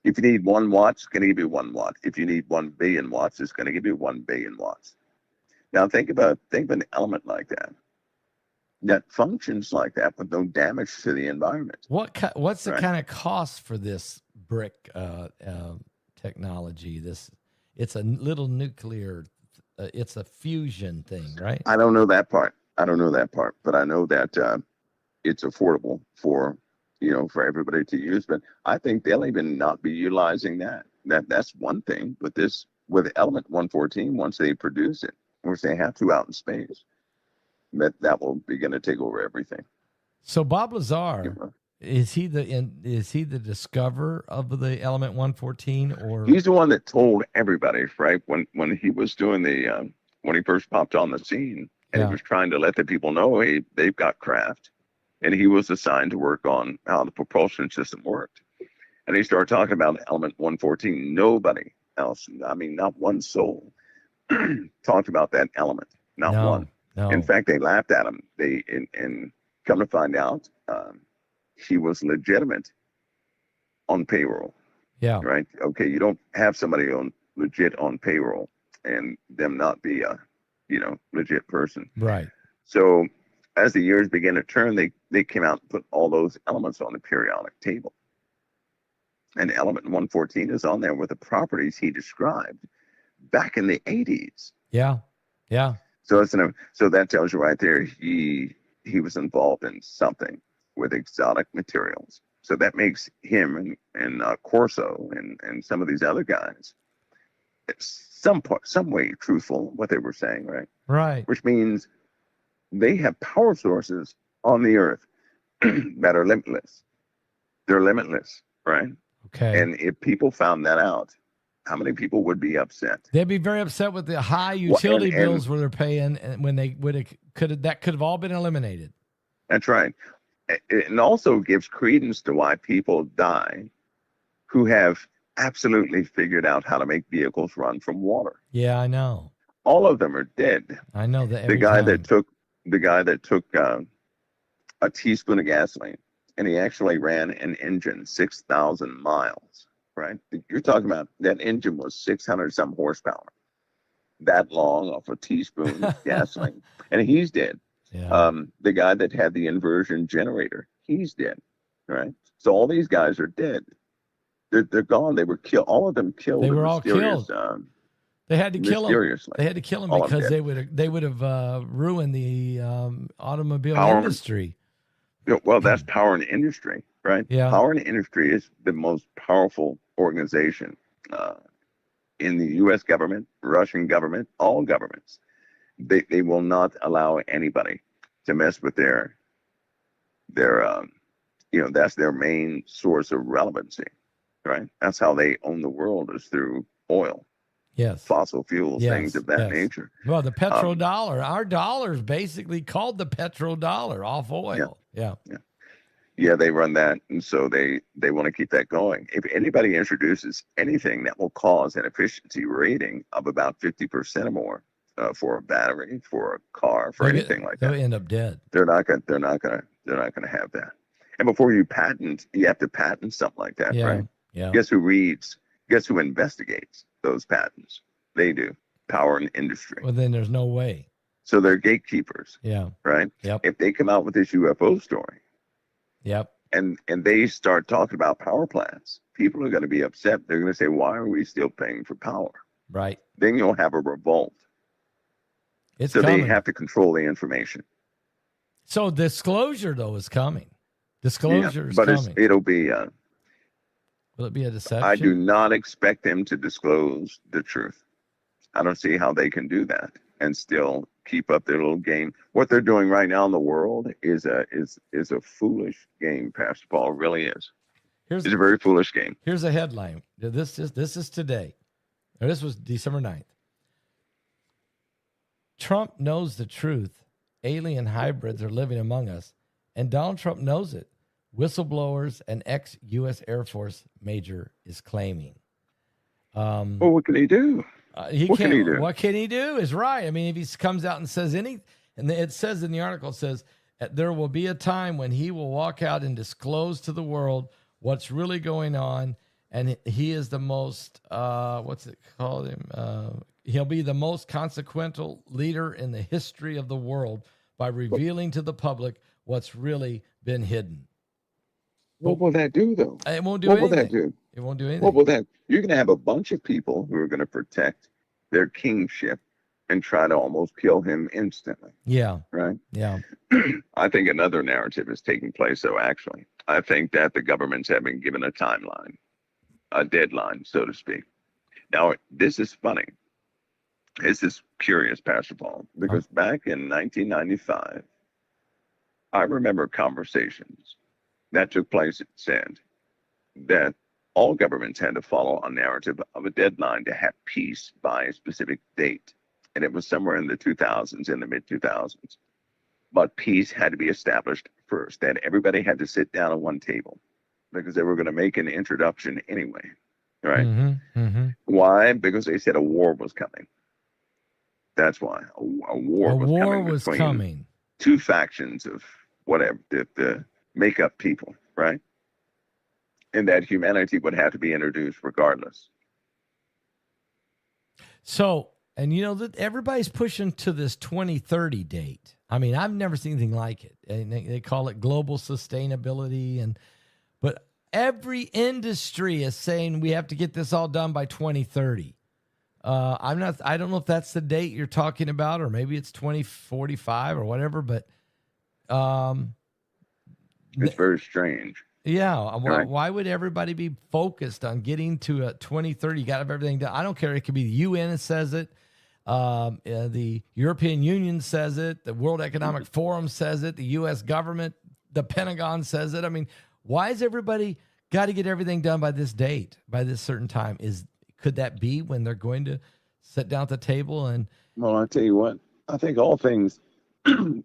if you need 1 watt, it's going to give you 1 watt. If you need 1 billion watts, it's going to give you 1 billion watts. Now think of an element like that functions like that with no damage to the environment. what's the Right. kind of cost for this brick technology? It's a little nuclear. It's a fusion thing, right? I don't know that part. But I know that it's affordable for for everybody to use. But I think they'll even not be utilizing that. That's one thing. But this with Element 114, once they produce it, which they have to out in space, that will begin to take over everything. So Bob Lazar, is he the discoverer of the Element 114, or he's the one that told everybody, right? When he was doing when he first popped on the scene, and he was trying to let the people know, hey, they've got craft, and he was assigned to work on how the propulsion system worked. And he started talking about Element 114. Nobody else, I mean, not one soul, talked about that element. Not one. No. In fact, they laughed at him. And come to find out, he was legitimate on payroll. Yeah. Right. Okay. You don't have somebody legit on payroll and them not be a, legit person. Right. So as the years began to turn, they came out and put all those elements on the periodic table. And Element 114 is on there with the properties he described back in the 80s. Yeah. Yeah. So so that tells you right there, he was involved in something with exotic materials. So that makes him and Corso and some of these other guys, some way truthful what they were saying, right? Right. Which means they have power sources on the earth that are limitless. They're limitless, right? Okay. And if people found that out, how many people would be upset? They'd be very upset with the high utility bills where they're paying, and when they could have all been eliminated. That's right. It also gives credence to why people die who have absolutely figured out how to make vehicles run from water. Yeah, I know. All of them are dead. I know that. The guy that took a teaspoon of gasoline and he actually ran an engine 6,000 miles. Right? You're talking about that engine was 600 some horsepower, that long off a teaspoon of gasoline, and he's dead. Yeah. The guy that had the inversion generator, he's dead. Right? So all these guys are dead. They're gone. They were killed. All of them killed. They were all killed. They had to kill them. They had to kill them because they would have ruined the automobile industry. Well, that's power and industry, right? Yeah. Power and industry is the most powerful organization in the U.S. government, Russian government, all governments. They will not allow anybody to mess with their that's their main source of relevancy, right? That's how they own the world, is through oil. Yes. Fossil fuels, things of that nature. Well, the petrodollar, our dollar is basically called the petrodollar, off oil. Yeah, they run that, and so they want to keep that going. If anybody introduces anything that will cause an efficiency rating of about 50% or more for a battery, for a car, for anything like that, they'll end up dead. They're not gonna have that. And before you patent, you have to patent something like that, right? Yeah. Guess who reads? Guess who investigates those patents? They do. Power and industry. Well, then there's no way. So they're gatekeepers. Yeah. Right? Yep. If they come out with this UFO story. Yep. And they start talking about power plants, people are going to be upset. They're going to say, why are we still paying for power? Right. Then you'll have a revolt. So coming. They have to control the information. So disclosure, though, is coming. Disclosure is coming. It'll be... will it be a deception? I do not expect them to disclose the truth. I don't see how they can do that and still keep up their little game. What they're doing right now in the world is a foolish game, Pastor Paul. It really is. It's a very foolish game. Here's a headline. This is today. Or this was December 9th. Trump knows the truth. Alien hybrids are living among us. And Donald Trump knows it. Whistleblowers and ex-U.S. Air Force major is claiming. Well, what can he do? What can he do is right. I mean, if he comes out and says and it says in the article, it says There will be a time when he will walk out and disclose to the world what's really going on. And he is the most, what's it called him? He'll be the most consequential leader in the history of the world by revealing to the public what's really been hidden. What will that do, though? It won't do What anything. will that do? It won't do anything. What will that? You're going to have a bunch of people who are going to protect their kingship and try to almost kill him instantly. Yeah. Right? Yeah. I think another narrative is taking place, though, actually. I think that the governments have been given a timeline, a deadline, so to speak. Now, this is funny. This is curious, Pastor Paul, because back in 1995, I remember conversations that took place. It said that all governments had to follow a narrative of a deadline to have peace by a specific date. And it was somewhere in the 2000s, in the mid 2000s. But peace had to be established first, that everybody had to sit down at one table because they were going to make an introduction anyway. Right? Mm-hmm, mm-hmm. Why? Because they said a war was coming. That's why a war was coming. Two factions of whatever, the make-up people, right? And that humanity would have to be introduced regardless. So, and you know that everybody's pushing to this 2030 date. I mean, I've never seen anything like it. And they call it global sustainability, but every industry is saying we have to get this all done by 2030. I don't know if that's the date you're talking about, or maybe it's 2045 or whatever, but it's very strange. Yeah. Why would everybody be focused on getting to 2030? You got to have everything done. I don't care. It could be the UN that says it. The European Union says it. The World Economic Forum says it. The U.S. government, the Pentagon says it. I mean, why is everybody got to get everything done by this date, by this certain time? Could that be when they're going to sit down at the table and? Well, I tell you what, I think all things,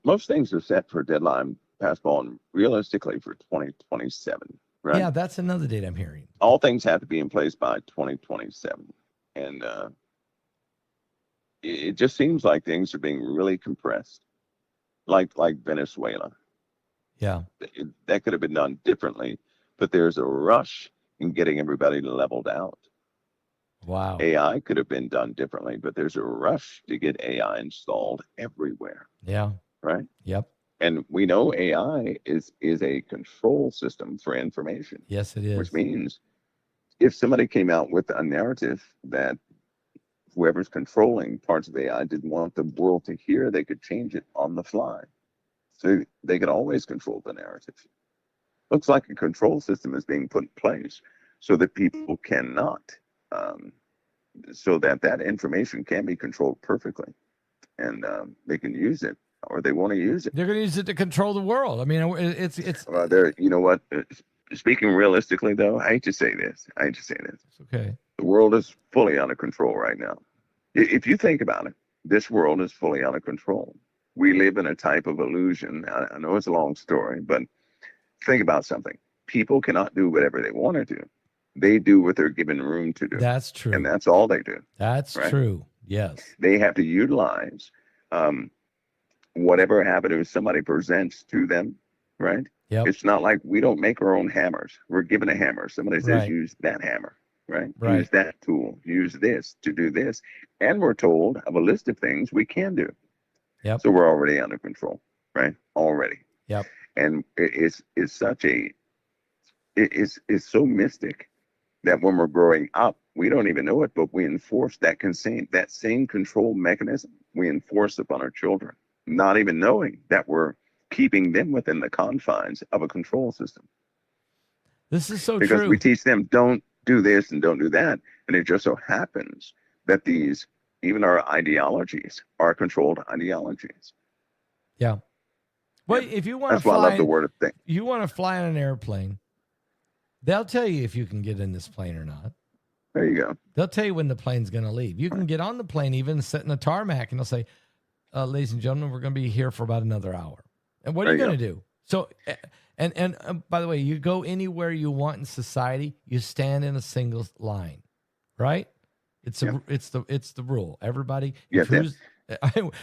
most things are set for a deadline, Pastor Paul, and realistically for 2027, right? Yeah, that's another date I'm hearing. All things have to be in place by 2027. And it just seems like things are being really compressed, like Venezuela. Yeah. That could have been done differently, but there's a rush in getting everybody leveled out. Wow. AI could have been done differently, but there's a rush to get AI installed everywhere. Yeah. Right? Yep. And we know AI is a control system for information. Yes, it is. Which means if somebody came out with a narrative that whoever's controlling parts of AI didn't want the world to hear, they could change it on the fly. So they could always control the narrative. Looks like a control system is being put in place so that people cannot, so that information can be controlled perfectly, and they can use it, or they want to use it. They're going to use it to control the world. I mean, it's. You know what? Speaking realistically, though, I hate to say this. It's okay. The world is fully under control right now. If you think about it, this world is fully under control. We live in a type of illusion. I know it's a long story, but think about something. People cannot do whatever they want to do. They do what they're given room to do. That's true. And that's all they do. That's right? True. Yes. They have to utilize whatever avenue somebody presents to them, right? Yep. It's not like we don't make our own hammers. We're given a hammer. Somebody says, use that hammer, right? Use that tool. Use this to do this. And we're told of a list of things we can do. Yep. So we're already under control, right? Already. Yep. And it's so mystic that when we're growing up, we don't even know it, but we enforce that same control mechanism we enforce upon our children, not even knowing that we're keeping them within the confines of a control system. This is so true. Because we teach them, don't do this and don't do that. And it just so happens that even our ideologies are controlled ideologies. Yeah. Well, if you want to fly, I love the word of thing. You want to fly on an airplane, they'll tell you if you can get in this plane or not. There you go. They'll tell you when the plane's going to leave. You can get on the plane, even sit in a tarmac, and they'll say, ladies and gentlemen, we're going to be here for about another hour. And what are you going to do? So, and by the way, you go anywhere you want in society, you stand in a single line, right? It's the rule. Everybody,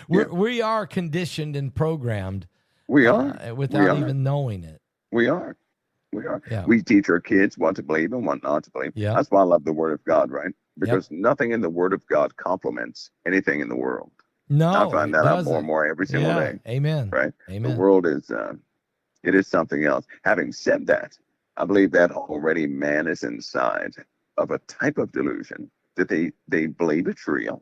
we are conditioned and programmed We are. We without are. even knowing it. We are. We are. Yeah. We teach our kids what to believe and what not to believe. Yeah. That's why I love the Word of God, right? Yep. Because nothing in the Word of God complements anything in the world. No, I find it that out more doesn't. and more every single Yeah. day, Amen. right? Amen. The world is, it is something else. Having said that, I believe that already man is inside of a type of delusion that they believe it's real,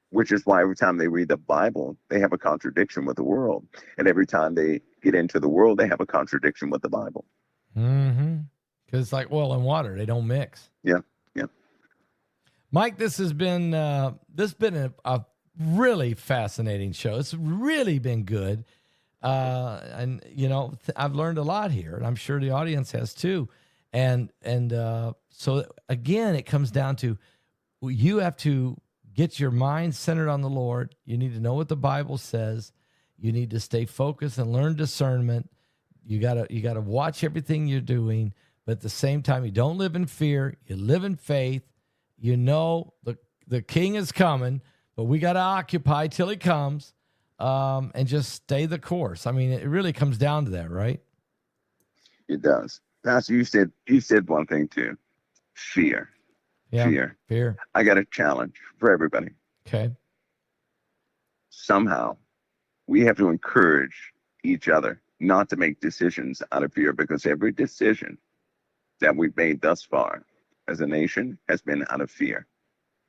which is why every time they read the Bible, they have a contradiction with the world. And every time they get into the world, they have a contradiction with the Bible. Mm-hmm. Because it's like oil and water. They don't mix. Yeah. Yeah. Mike, this has been a really fascinating show. It's really been good. And you know, I've learned a lot here, and I'm sure the audience has too. And so again, it comes down to you have to get your mind centered on the Lord. You need to know what the Bible says. You need to stay focused and learn discernment. You gotta watch everything you're doing, but at the same time, you don't live in fear. You live in faith. You know the King is coming, but we gotta occupy till he comes, and just stay the course. I mean, it really comes down to that, right? It does. Pastor, you said one thing too. Fear. Yeah, fear. I got a challenge for everybody. Okay. Somehow we have to encourage each other not to make decisions out of fear, because every decision that we've made thus far as a nation has been out of fear.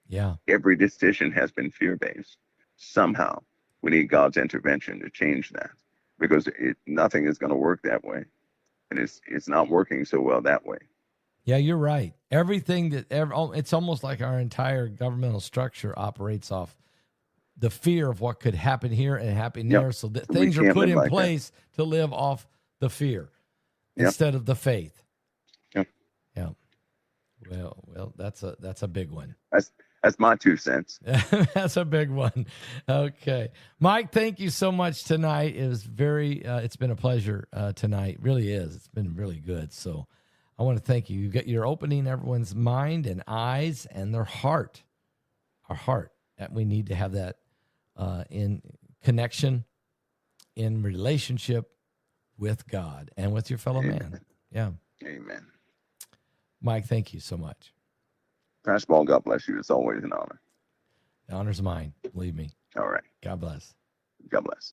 Yeah. Every decision has been fear-based. Somehow we need God's intervention to change that, because nothing is going to work that way. And it's not working so well that way. Yeah, you're right. Everything it's almost like our entire governmental structure operates off the fear of what could happen here and happen there. So that things are put in place to live off the fear instead of the faith. Yep. Yeah. Well, that's a big one. That's my 2 cents. That's a big one. Okay. Mike, thank you so much tonight. It was it's been a pleasure tonight. It really is. It's been really good. So I want to thank you. You're opening everyone's mind and eyes and their heart, our heart. That we need to have that in connection, in relationship with God and with your fellow man. Yeah. Amen. Mike, thank you so much. Pastor Paul, God bless you. It's always an honor. The honor's mine. Believe me. All right. God bless. God bless.